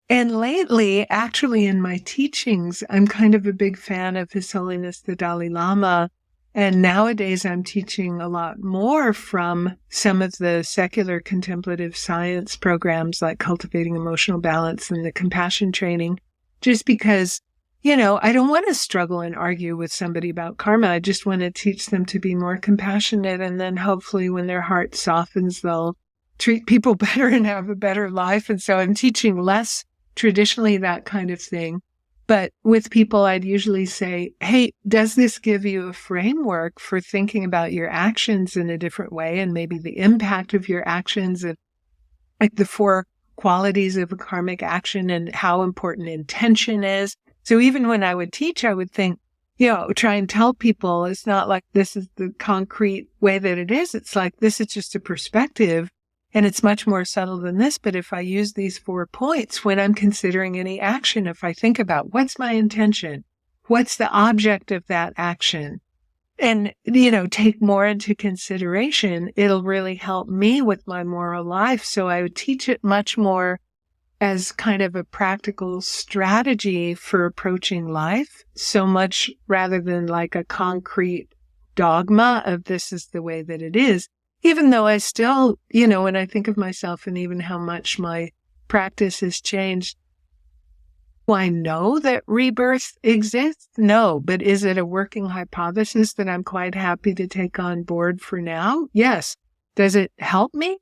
And lately, actually in my teachings, I'm kind of a big fan of His Holiness the Dalai Lama. And nowadays I'm teaching a lot more from some of the secular contemplative science programs like Cultivating Emotional Balance and the compassion training, just because, I don't want to struggle and argue with somebody about karma. I just want to teach them to be more compassionate. And then hopefully when their heart softens, they'll treat people better and have a better life. And so I'm teaching less traditionally that kind of thing. But with people, I'd usually say, hey, does this give you a framework for thinking about your actions in a different way and maybe the impact of your actions and like the 4 qualities of a karmic action and how important intention is? So even when I would teach, I would think, try and tell people it's not like this is the concrete way that it is. It's like this is just a perspective. And it's much more subtle than this. But if I use these 4 points when I'm considering any action, if I think about what's my intention, what's the object of that action, and, take more into consideration, it'll really help me with my moral life. So I would teach it much more as kind of a practical strategy for approaching life, so much rather than like a concrete dogma of this is the way that it is. Even though I still, when I think of myself and even how much my practice has changed, do I know that rebirth exists? No. But is it a working hypothesis that I'm quite happy to take on board for now? Yes. Does it help me?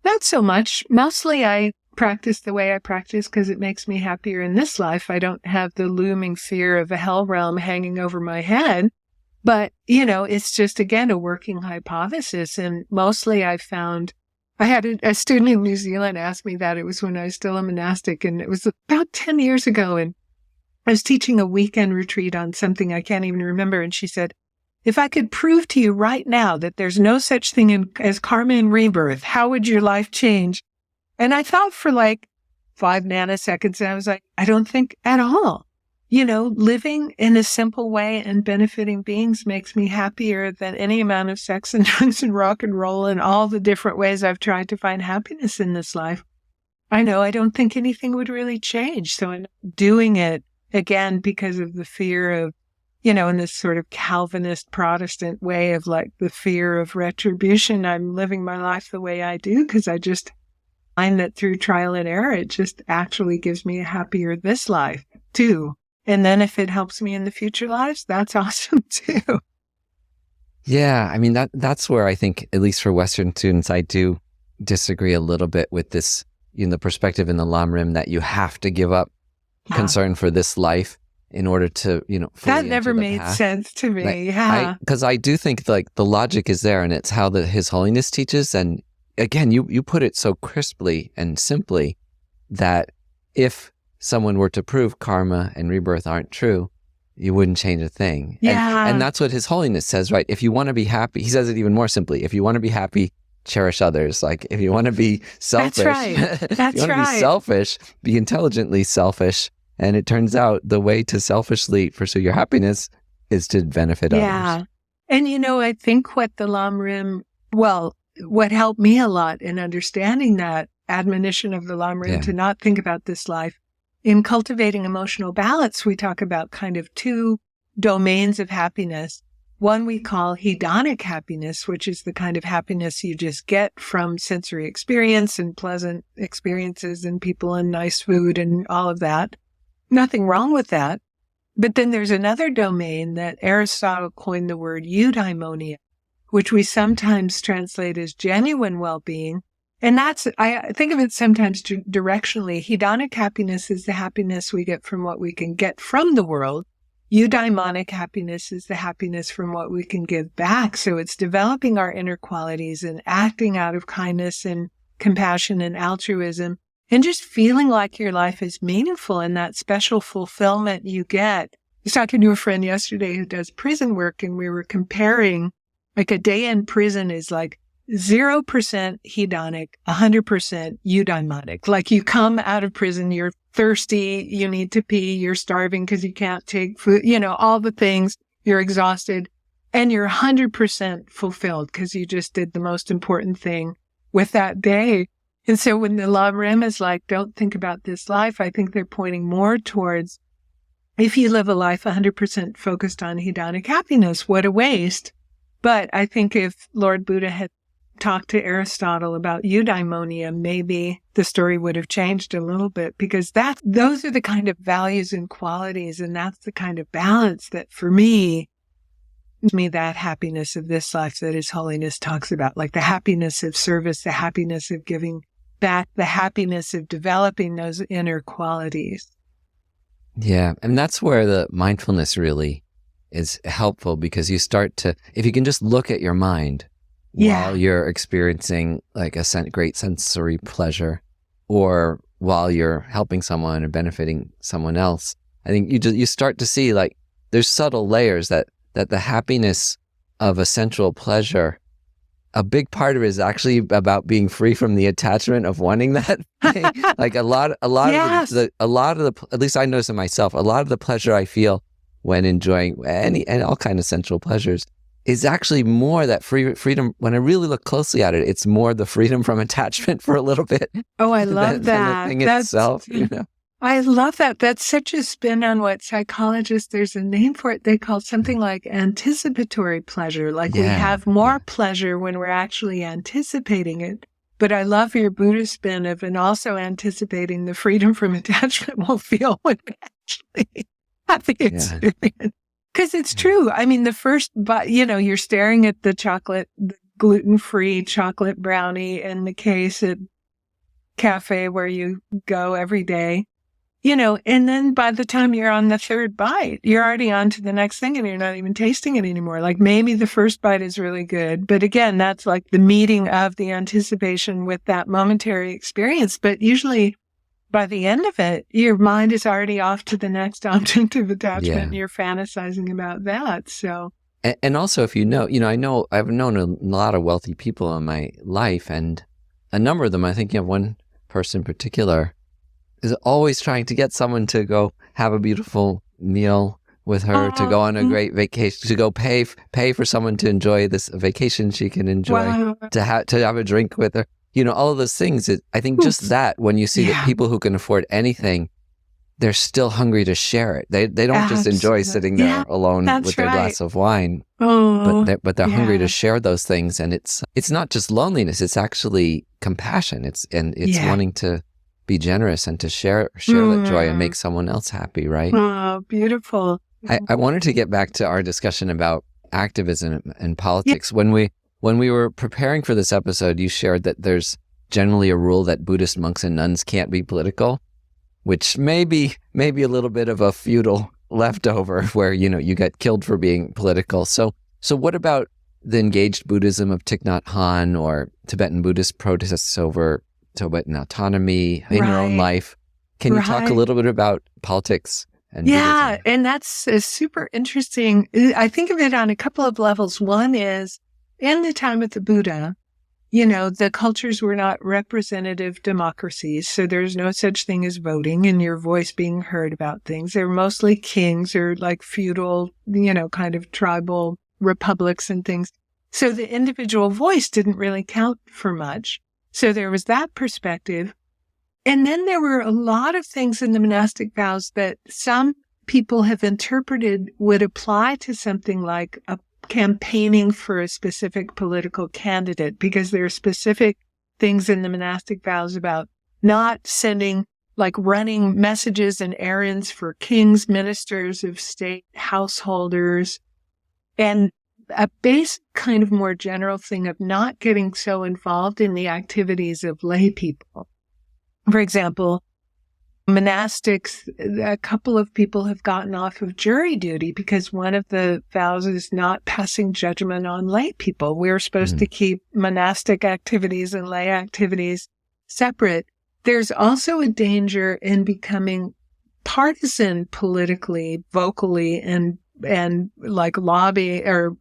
Not so much. Mostly I practice the way I practice because it makes me happier in this life. I don't have the looming fear of a hell realm hanging over my head. But, it's just, again, a working hypothesis. And mostly I found, I had a student in New Zealand ask me that. It was when I was still a monastic, and it was about 10 years ago. And I was teaching a weekend retreat on something I can't even remember. And she said, if I could prove to you right now that there's no such thing as karma and rebirth, how would your life change? And I thought for like 5 nanoseconds, and I was like, I don't think at all. Living in a simple way and benefiting beings makes me happier than any amount of sex and drugs and rock and roll and all the different ways I've tried to find happiness in this life. I don't think anything would really change. So I'm doing it again because of the fear of, in this sort of Calvinist Protestant way of like the fear of retribution. I'm living my life the way I do because I just find that through trial and error, it just actually gives me a happier this life too. And then if it helps me in the future lives, that's awesome too. Yeah, I mean, that's where I think, at least for Western students, I do disagree a little bit with this, the perspective in the Lamrim that you have to give up concern for this life in order to, fully that never made path. Sense to me. Because I do think like the logic is there, and it's how His Holiness teaches. And again, you put it so crisply and simply that if someone were to prove karma and rebirth aren't true, you wouldn't change a thing. Yeah. And that's what His Holiness says, right? If you want to be happy, he says it even more simply. If you want to be happy, cherish others. Like if you want to be selfish, That's right. if you want to be selfish, be intelligently selfish. And it turns out the way to selfishly pursue your happiness is to benefit others. And I think what the Lam Rim, what helped me a lot in understanding that admonition of the Lam Rim to not think about this life, in cultivating emotional balance, we talk about kind of two domains of happiness. One we call hedonic happiness, which is the kind of happiness you just get from sensory experience and pleasant experiences and people and nice food and all of that. Nothing wrong with that. But then there's another domain that Aristotle coined the word eudaimonia, which we sometimes translate as genuine well-being. And I think of it sometimes directionally. Hedonic happiness is the happiness we get from what we can get from the world. Eudaimonic happiness is the happiness from what we can give back. So it's developing our inner qualities and acting out of kindness and compassion and altruism and just feeling like your life is meaningful and that special fulfillment you get. I was talking to a friend yesterday who does prison work, and we were comparing, like a day in prison is like 0% hedonic, 100% eudaimonic. Like you come out of prison, you're thirsty, you need to pee, you're starving because you can't take food, all the things, you're exhausted, and you're 100% fulfilled because you just did the most important thing with that day. And so when the Lam Rim is like, don't think about this life, I think they're pointing more towards, if you live a life 100% focused on hedonic happiness, what a waste. But I think if Lord Buddha had talked to Aristotle about eudaimonia, maybe the story would have changed a little bit, because those are the kind of values and qualities, and that's the kind of balance that for me, that happiness of this life that His Holiness talks about, like the happiness of service, the happiness of giving back, the happiness of developing those inner qualities. Yeah, and that's where the mindfulness really is helpful, because you start to, if you can just look at your mind while you're experiencing like a great sensory pleasure, or while you're helping someone or benefiting someone else, I think you start to see like there's subtle layers that the happiness of a sensual pleasure, a big part of it is actually about being free from the attachment of wanting that thing. Like a lot of the, at least I notice in myself, a lot of the pleasure I feel when enjoying and all kind of sensual pleasures is actually more that freedom. When I really look closely at it, it's more the freedom from attachment for a little bit. Oh, I love that. Than the thing itself, I love that. That's such a spin on what psychologists, there's a name for it. They call something like anticipatory pleasure. Like we have more pleasure when we're actually anticipating it. But I love your Buddhist spin of, and also anticipating the freedom from attachment we'll feel when we actually have the experience. Because it's true. I mean, the first, you're staring at the gluten-free chocolate brownie in the case at cafe where you go every day, and then by the time you're on the third bite, you're already on to the next thing and you're not even tasting it anymore. Like maybe the first bite is really good, but again, that's like the meeting of the anticipation with that momentary experience. But usually by the end of it, your mind is already off to the next object of attachment and you're fantasizing about that. So, and also if I've known a lot of wealthy people in my life, and a number of them, I think you have one person in particular, is always trying to get someone to go have a beautiful meal with her, to go on a great vacation, to go pay for someone to enjoy this vacation she can enjoy, to have a drink with her. All of those things. I think just that, when you see that people who can afford anything, they're still hungry to share it. They don't just enjoy sitting there alone with their glass of wine, but they're hungry to share those things. And it's not just loneliness; it's actually compassion. It's wanting to be generous and to share that joy and make someone else happy. Right? Oh, beautiful. I wanted to get back to our discussion about activism and politics. When we were preparing for this episode, you shared that there's generally a rule that Buddhist monks and nuns can't be political, which may be a little bit of a feudal leftover where, you get killed for being political. So what about the engaged Buddhism of Thich Nhat Hanh or Tibetan Buddhist protests over Tibetan autonomy in your own life? Can you talk a little bit about politics and Yeah, Buddhism. and that's super interesting. I think of it on a couple of levels. One is, in the time of the Buddha, the cultures were not representative democracies, so there's no such thing as voting and your voice being heard about things. They're mostly kings or like feudal, kind of tribal republics and things. So the individual voice didn't really count for much. So there was that perspective. And then there were a lot of things in the monastic vows that some people have interpreted would apply to something like a campaigning for a specific political candidate, because there are specific things in the monastic vows about not sending, like running messages and errands for kings, ministers of state, householders, and a basic kind of more general thing of not getting so involved in the activities of lay people. For example, monastics, a couple of people have gotten off of jury duty because one of the vows is not passing judgment on lay people. We're supposed to keep monastic activities and lay activities separate. There's also a danger in becoming partisan politically, vocally, and like lobby or,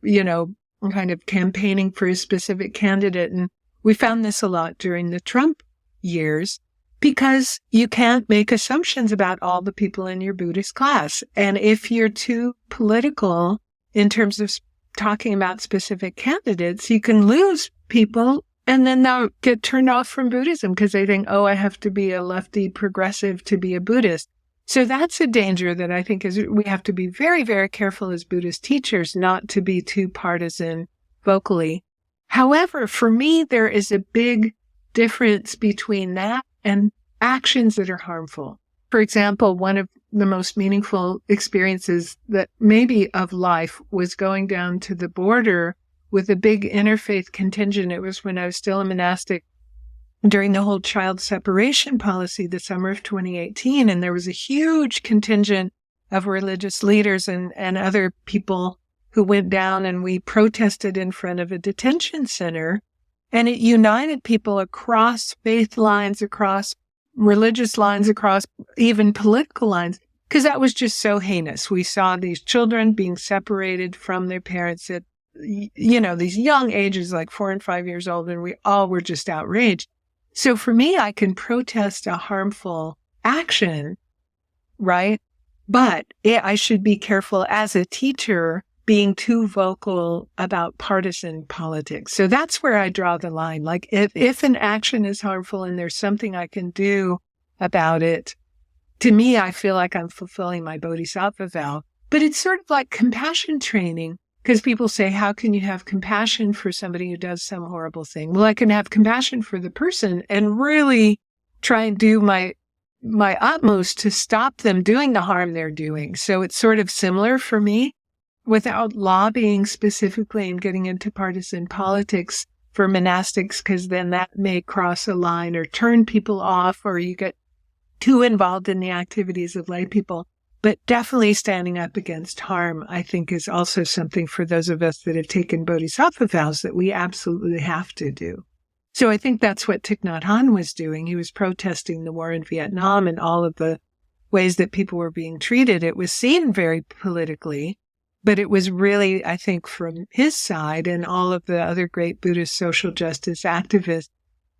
kind of campaigning for a specific candidate. And we found this a lot during the Trump years, because you can't make assumptions about all the people in your Buddhist class. And if you're too political in terms of talking about specific candidates, you can lose people and then they'll get turned off from Buddhism because they think, oh, I have to be a lefty progressive to be a Buddhist. So that's a danger that I think we have to be very, very careful as Buddhist teachers not to be too partisan vocally. However, for me, there is a big difference between that and actions that are harmful. For example, one of the most meaningful experiences that maybe of life was going down to the border with a big interfaith contingent. It was when I was still a monastic during the whole child separation policy, the summer of 2018. And there was a huge contingent of religious leaders and other people who went down, and we protested in front of a detention center. And it united people across faith lines, across religious lines, across even political lines, because that was just so heinous. We saw these children being separated from their parents at, these young ages, like 4 and 5 years old, and we all were just outraged. So for me, I can protest a harmful action, right? But I should be careful as a teacher being too vocal about partisan politics. So that's where I draw the line. Like if an action is harmful and there's something I can do about it, to me, I feel like I'm fulfilling my bodhisattva vow. But it's sort of like compassion training, because people say, how can you have compassion for somebody who does some horrible thing? Well, I can have compassion for the person and really try and do my utmost to stop them doing the harm they're doing. So it's sort of similar for me, without lobbying specifically and getting into partisan politics for monastics, because then that may cross a line or turn people off, or you get too involved in the activities of lay people. But definitely standing up against harm, I think, is also something for those of us that have taken bodhisattva vows that we absolutely have to do. So I think that's what Thich Nhat Hanh was doing. He was protesting the war in Vietnam and all of the ways that people were being treated. It was seen very politically, but it was really, I think, from his side and all of the other great Buddhist social justice activists,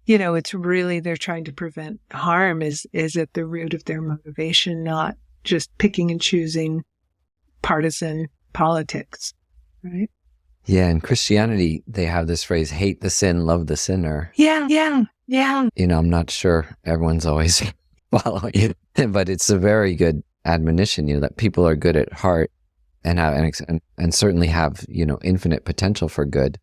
it's really they're trying to prevent harm is at the root of their motivation, not just picking and choosing partisan politics, right? Yeah, in Christianity, they have this phrase, hate the sin, love the sinner. Yeah. I'm not sure everyone's always following it, but it's a very good admonition, that people are good at heart and have and certainly have, infinite potential for good.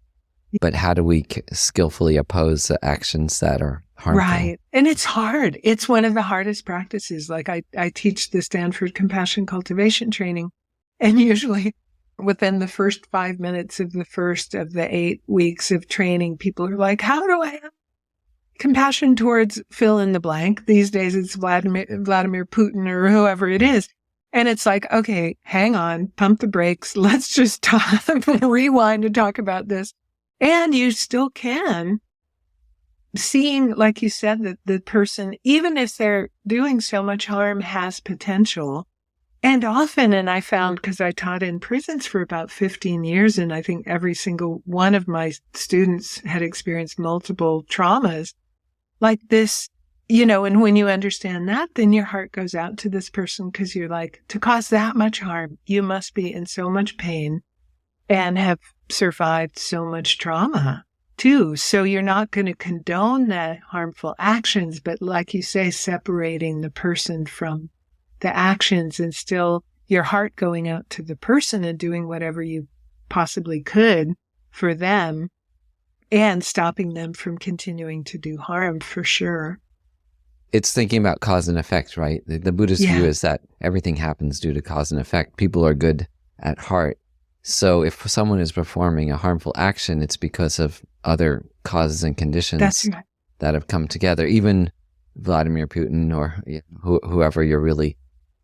But how do we skillfully oppose the actions that are harmful? Right. And it's hard. It's one of the hardest practices. Like I teach the Stanford Compassion Cultivation Training, and usually within the first 5 minutes of the first of the 8 weeks of training, people are like, how do I have compassion towards fill in the blank? These days it's Vladimir Putin or whoever it is. And it's like, okay, hang on, pump the brakes. Let's just rewind and talk about this. And you still can, seeing, like you said, that the person, even if they're doing so much harm, has potential. And often, and I found, because I taught in prisons for about 15 years, and I think every single one of my students had experienced multiple traumas like this, and when you understand that, then your heart goes out to this person because you're like, to cause that much harm, you must be in so much pain and have survived so much trauma too. So you're not going to condone the harmful actions, but like you say, separating the person from the actions and still your heart going out to the person and doing whatever you possibly could for them and stopping them from continuing to do harm, for sure. It's thinking about cause and effect, right? The Buddhist view is that everything happens due to cause and effect. People are good at heart. So if someone is performing a harmful action, it's because of other causes and conditions that have come together. Even Vladimir Putin or whoever you're really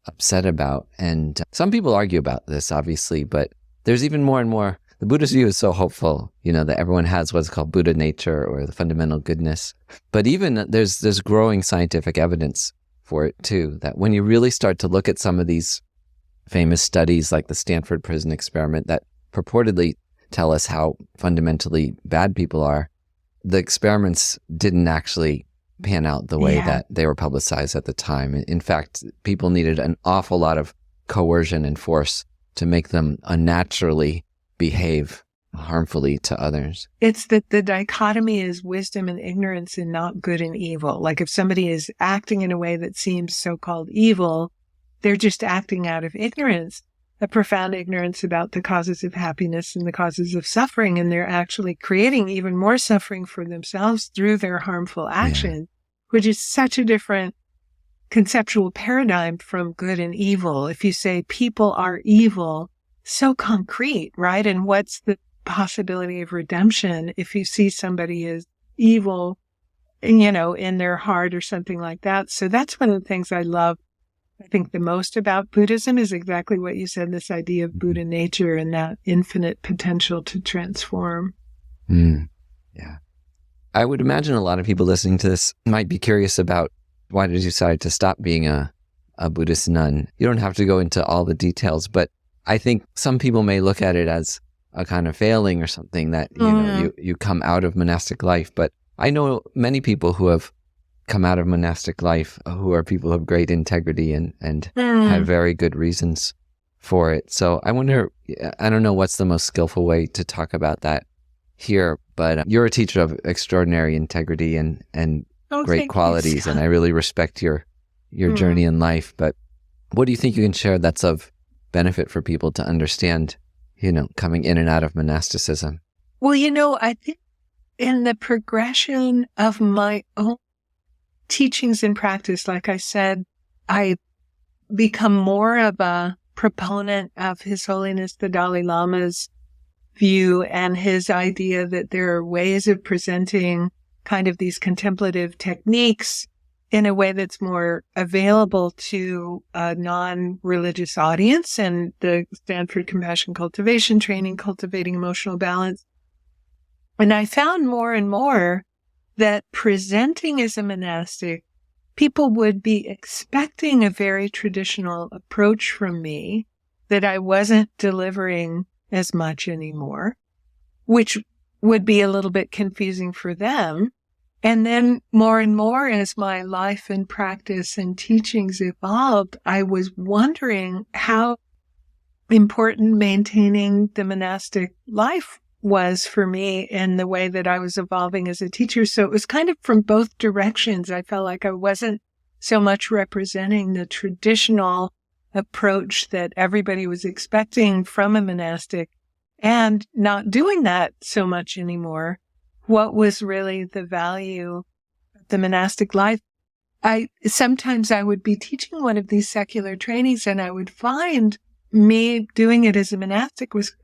upset about. And some people argue about this, obviously, but there's even more and more. The Buddhist view is so hopeful, that everyone has what's called Buddha nature or the fundamental goodness. But even there's growing scientific evidence for it too, that when you really start to look at some of these famous studies like the Stanford prison experiment that purportedly tell us how fundamentally bad people are, the experiments didn't actually pan out the way that they were publicized at the time. In fact, people needed an awful lot of coercion and force to make them unnaturally behave harmfully to others. It's that the dichotomy is wisdom and ignorance and not good and evil. Like if somebody is acting in a way that seems so-called evil, they're just acting out of ignorance, a profound ignorance about the causes of happiness and the causes of suffering. And they're actually creating even more suffering for themselves through their harmful action, which is such a different conceptual paradigm from good and evil. If you say people are evil, so concrete, right? And what's the possibility of redemption if you see somebody as evil, in their heart or something like that? So that's one of the things I love, I think, the most about Buddhism is exactly what you said, this idea of Buddha nature and that infinite potential to transform. Yeah. I would imagine a lot of people listening to this might be curious about why did you decide to stop being a Buddhist nun? You don't have to go into all the details, but I think some people may look at it as a kind of failing or something that, you come out of monastic life. But I know many people who have come out of monastic life who are people of great integrity and had very good reasons for it. So I wonder, I don't know what's the most skillful way to talk about that here, but you're a teacher of extraordinary integrity and great qualities, and I really respect your journey in life. But what do you think you can share that's of benefit for people to understand, coming in and out of monasticism? Well, I think in the progression of my own teachings and practice, like I said, I become more of a proponent of His Holiness the Dalai Lama's view and his idea that there are ways of presenting kind of these contemplative techniques in a way that's more available to a non-religious audience, and the Stanford Compassion Cultivation training, Cultivating Emotional Balance. And I found more and more that presenting as a monastic, people would be expecting a very traditional approach from me that I wasn't delivering as much anymore, which would be a little bit confusing for them. And then more and more as my life and practice and teachings evolved, I was wondering how important maintaining the monastic life was for me in the way that I was evolving as a teacher. So it was kind of from both directions. I felt like I wasn't so much representing the traditional approach that everybody was expecting from a monastic and not doing that so much anymore. What was really the value of the monastic life? Sometimes I would be teaching one of these secular trainings and I would find me doing it as a monastic was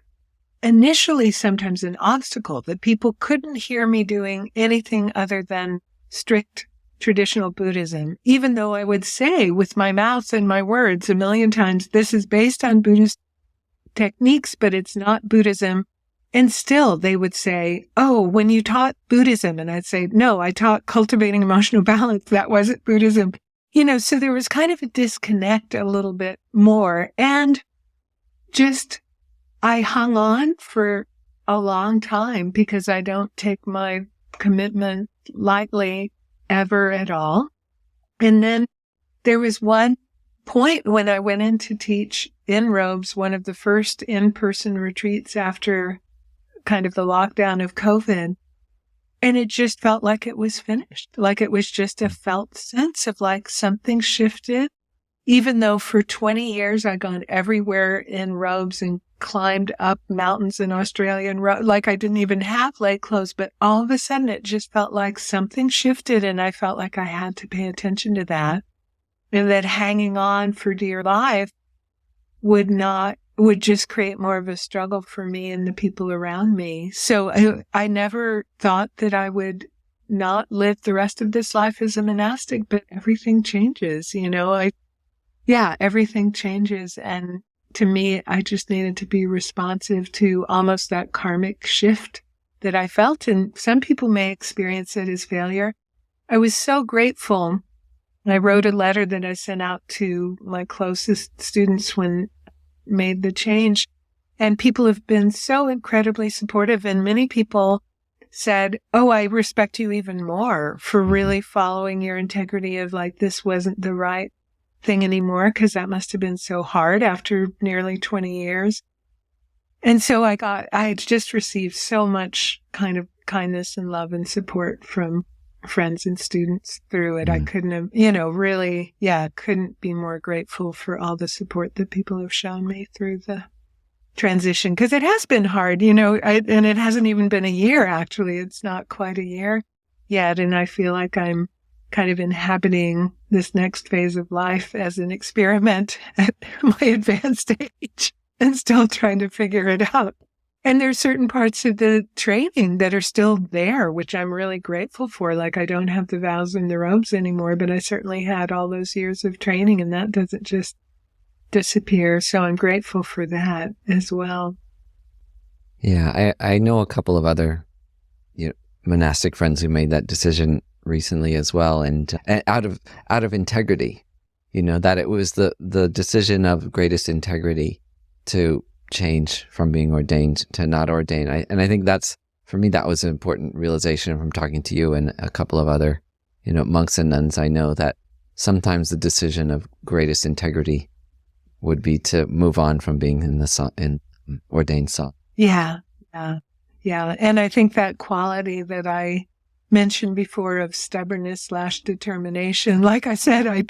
initially sometimes an obstacle, that people couldn't hear me doing anything other than strict traditional Buddhism, even though I would say with my mouth and my words a million times, this is based on Buddhist techniques, but it's not Buddhism. And still they would say, oh, when you taught Buddhism, and I'd say, no, I taught cultivating emotional balance. That wasn't Buddhism. So there was kind of a disconnect a little bit more. And just, I hung on for a long time because I don't take my commitment lightly ever at all. And then there was one point when I went in to teach in robes, one of the first in-person retreats after kind of the lockdown of COVID. And it just felt like it was finished. Like it was just a felt sense of like something shifted. Even though for 20 years I'd gone everywhere in robes and climbed up mountains in Australia and like I didn't even have lay clothes, but all of a sudden it just felt like something shifted and I felt like I had to pay attention to that. And that hanging on for dear life would just create more of a struggle for me and the people around me. So I never thought that I would not live the rest of this life as a monastic, but everything changes, everything changes. And to me, I just needed to be responsive to almost that karmic shift that I felt. And some people may experience it as failure. I was so grateful. I wrote a letter that I sent out to my closest students when made the change. And people have been so incredibly supportive. And many people said, oh, I respect you even more for really following your integrity of like, this wasn't the right thing anymore, because that must have been so hard after nearly 20 years. And so I had just received so much kind of kindness and love and support from friends and students through it. I couldn't have, really, couldn't be more grateful for all the support that people have shown me through the transition. Because it has been hard, and it hasn't even been a year, actually. It's not quite a year yet. And I feel like I'm kind of inhabiting this next phase of life as an experiment at my advanced age and still trying to figure it out. And there's certain parts of the training that are still there, which I'm really grateful for. Like I don't have the vows and the robes anymore, but I certainly had all those years of training and that doesn't just disappear. So I'm grateful for that as well. Yeah, I know a couple of other monastic friends who made that decision recently as well, and out of integrity, that it was the decision of greatest integrity to change from being ordained to not ordained. And I think that's, for me, that was an important realization from talking to you and a couple of other, monks and nuns I know, that sometimes the decision of greatest integrity would be to move on from being in ordained salt. Yeah. And I think that quality that I mentioned before of stubbornness / determination, like I said, I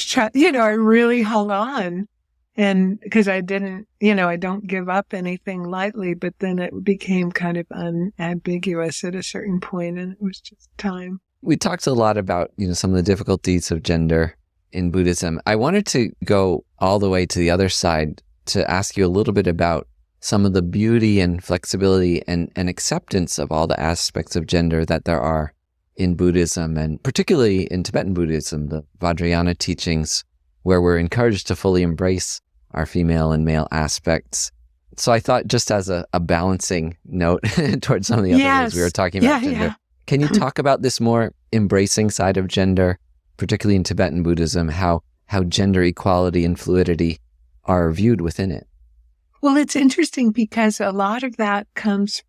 really hung on. And because I didn't, I don't give up anything lightly, but then it became kind of unambiguous at a certain point, and it was just time. We talked a lot about, some of the difficulties of gender in Buddhism. I wanted to go all the way to the other side to ask you a little bit about some of the beauty and flexibility and acceptance of all the aspects of gender that there are in Buddhism, and particularly in Tibetan Buddhism, the Vajrayana teachings, where we're encouraged to fully embrace our female and male aspects. So I thought, just as a balancing note towards some of the other ways we were talking about gender, can you talk about this more embracing side of gender, particularly in Tibetan Buddhism, how gender equality and fluidity are viewed within it? Well, it's interesting because a lot of that comes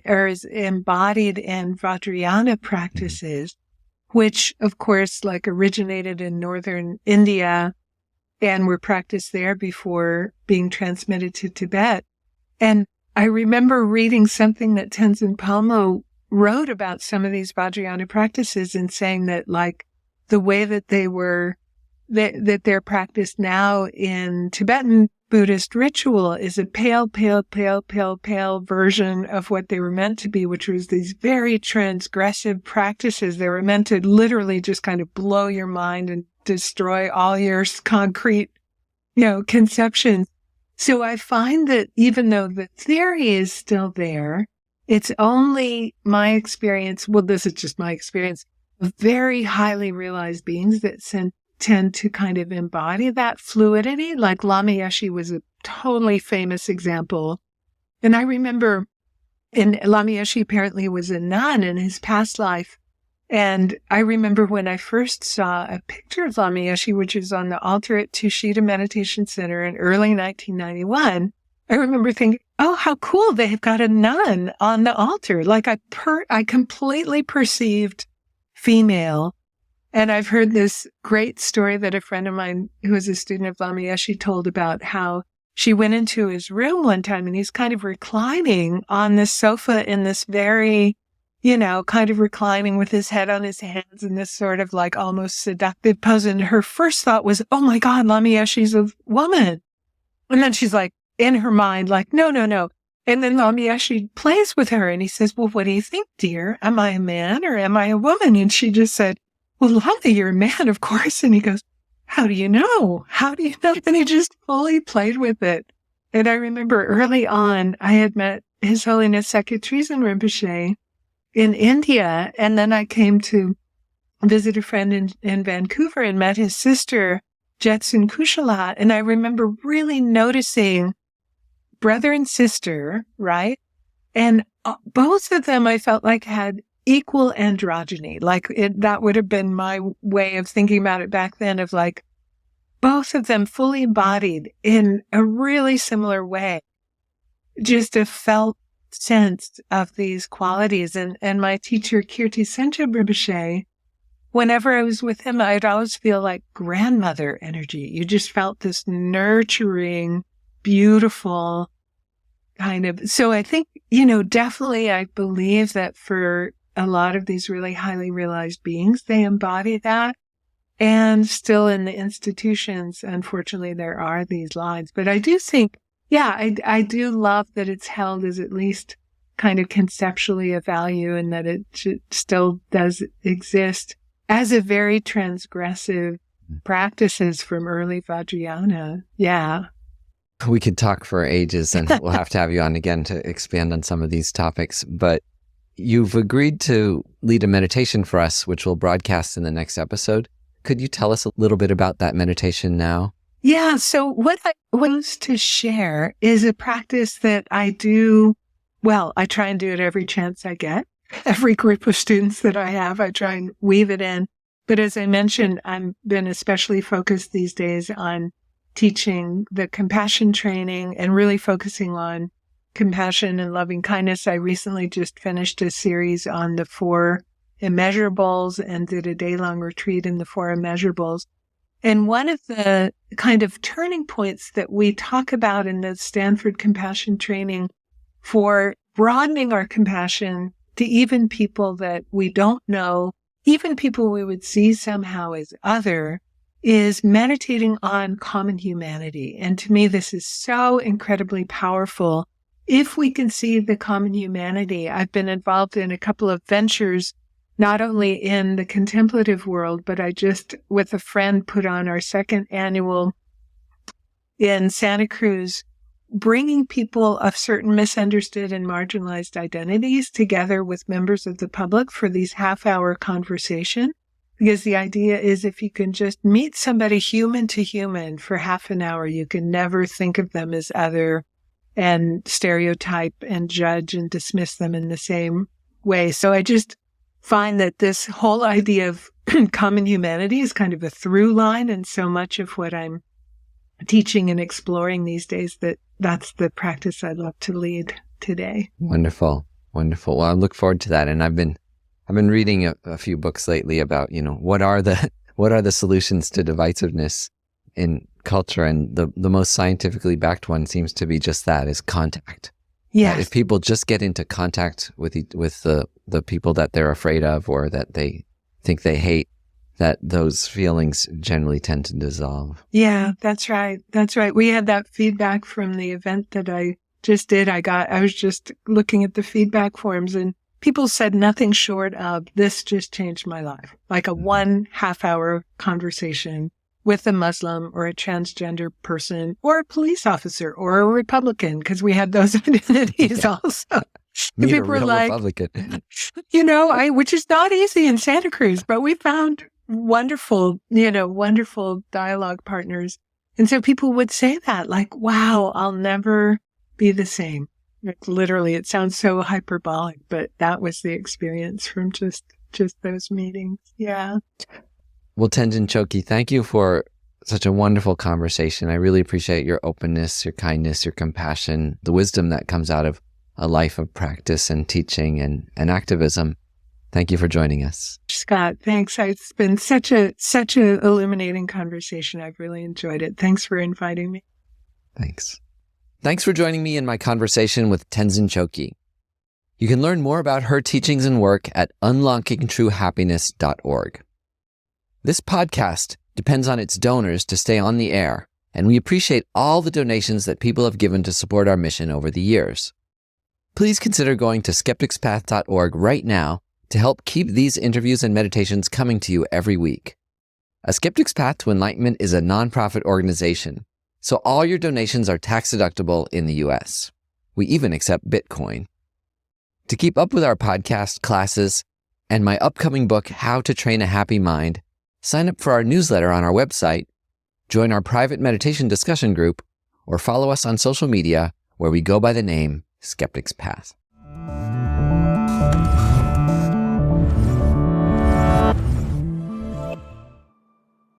or is embodied in Vajrayana practices, which, of course, like originated in northern India and were practiced there before being transmitted to Tibet. And I remember reading something that Tenzin Palmo wrote about some of these Vajrayana practices and saying that, like, the way that that they're practiced now in Tibetan Buddhist ritual is a pale version of what they were meant to be, which was these very transgressive practices. They were meant to literally just kind of blow your mind and destroy all your concrete, conceptions. So I find that even though the theory is still there, it's only my experience. Well, this is just my experience of very highly realized beings that tend to kind of embody that fluidity. Like Lama Yeshe was a totally famous example. And I remember, and Lama Yeshe apparently was a nun in his past life. And I remember when I first saw a picture of Lama Yeshe, which is on the altar at Tushita Meditation Center in early 1991, I remember thinking, oh, how cool. They've got a nun on the altar. Like I completely perceived female. And I've heard this great story that a friend of mine who was a student of Lama Yeshe told about how she went into his room one time and he's kind of reclining on this sofa in this very, kind of reclining with his head on his hands in this sort of like almost seductive pose. And her first thought was, oh my God, Lama Yeshe's a woman. And then she's like, in her mind, like, no. And then Lama Yeshe plays with her and he says, well, what do you think, dear? Am I a man or am I a woman? And she just said, well, Lama, you're a man, of course. And he goes, how do you know? How do you know? And he just fully played with it. And I remember early on, I had met His Holiness Tenzin Rinpoche in India. And then I came to visit a friend in Vancouver and met his sister, Jetsun Kushala. And I remember really noticing brother and sister, right? And both of them I felt like had equal androgyny. Like that would have been my way of thinking about it back then, of like both of them fully embodied in a really similar way, just a felt sense of these qualities. And my teacher, Kirti Senchab Rinpoche, whenever I was with him, I'd always feel like grandmother energy. You just felt this nurturing, beautiful kind of. So I think, definitely I believe that for a lot of these really highly realized beings, they embody that. And still in the institutions, unfortunately, there are these lines. But I do think, I do love that it's held as at least kind of conceptually a value and that it still does exist as a very transgressive practices from early Vajrayana. Yeah. We could talk for ages and we'll have to have you on again to expand on some of these topics. But you've agreed to lead a meditation for us, which we'll broadcast in the next episode. Could you tell us a little bit about that meditation now? Yeah. So what I want to share is a practice that I do. Well, I try and do it every chance I get. Every group of students that I have, I try and weave it in. But as I mentioned, I've been especially focused these days on teaching the compassion training and really focusing on compassion and loving kindness. I recently just finished a series on the 4 immeasurables and did a day-long retreat in the 4 immeasurables. And one of the kind of turning points that we talk about in the Stanford compassion training for broadening our compassion to even people that we don't know, even people we would see somehow as other, is meditating on common humanity. And to me, this is so incredibly powerful. If we can see the common humanity, I've been involved in a couple of ventures, not only in the contemplative world, but I just, with a friend, put on our 2nd annual in Santa Cruz, bringing people of certain misunderstood and marginalized identities together with members of the public for these half-hour conversation. Because the idea is if you can just meet somebody human to human for half an hour, you can never think of them as other and stereotype and judge and dismiss them in the same way. So I just find that this whole idea of common humanity is kind of a through line in so much of what I'm teaching and exploring these days, that's the practice I'd love to lead today. Wonderful. Well, I look forward to that. And I've been reading a few books lately about, what are the solutions to divisiveness in culture, and the most scientifically backed one seems to be just that, is contact. Yes. If people just get into contact with the people that they're afraid of or that they think they hate, that those feelings generally tend to dissolve. Yeah, that's right. We had that feedback from the event that I just did. I was just looking at the feedback forms and people said nothing short of, this just changed my life. Like a 1 half-hour conversation with a Muslim or a transgender person or a police officer or a Republican, because we had those identities also. Meet People a real were like, Republican. Which is not easy in Santa Cruz, but we found wonderful dialogue partners. And so people would say that, like, wow, I'll never be the same. Like, literally, it sounds so hyperbolic, but that was the experience from just just those meetings. Yeah. Well, Tenzin Chogkyi, thank you for such a wonderful conversation. I really appreciate your openness, your kindness, your compassion, the wisdom that comes out of a life of practice and teaching and activism. Thank you for joining us. Scott, thanks. It's been such a illuminating conversation. I've really enjoyed it. Thanks for inviting me. Thanks. Thanks for joining me in my conversation with Tenzin Chogkyi. You can learn more about her teachings and work at unlockingtruehappiness.org. This podcast depends on its donors to stay on the air, and we appreciate all the donations that people have given to support our mission over the years. Please consider going to skepticspath.org right now to help keep these interviews and meditations coming to you every week. A Skeptic's Path to Enlightenment is a nonprofit organization, so all your donations are tax-deductible in the U.S. We even accept Bitcoin. To keep up with our podcast, classes, and my upcoming book, How to Train a Happy Mind, sign up for our newsletter on our website, join our private meditation discussion group, or follow us on social media where we go by the name Skeptic's Path.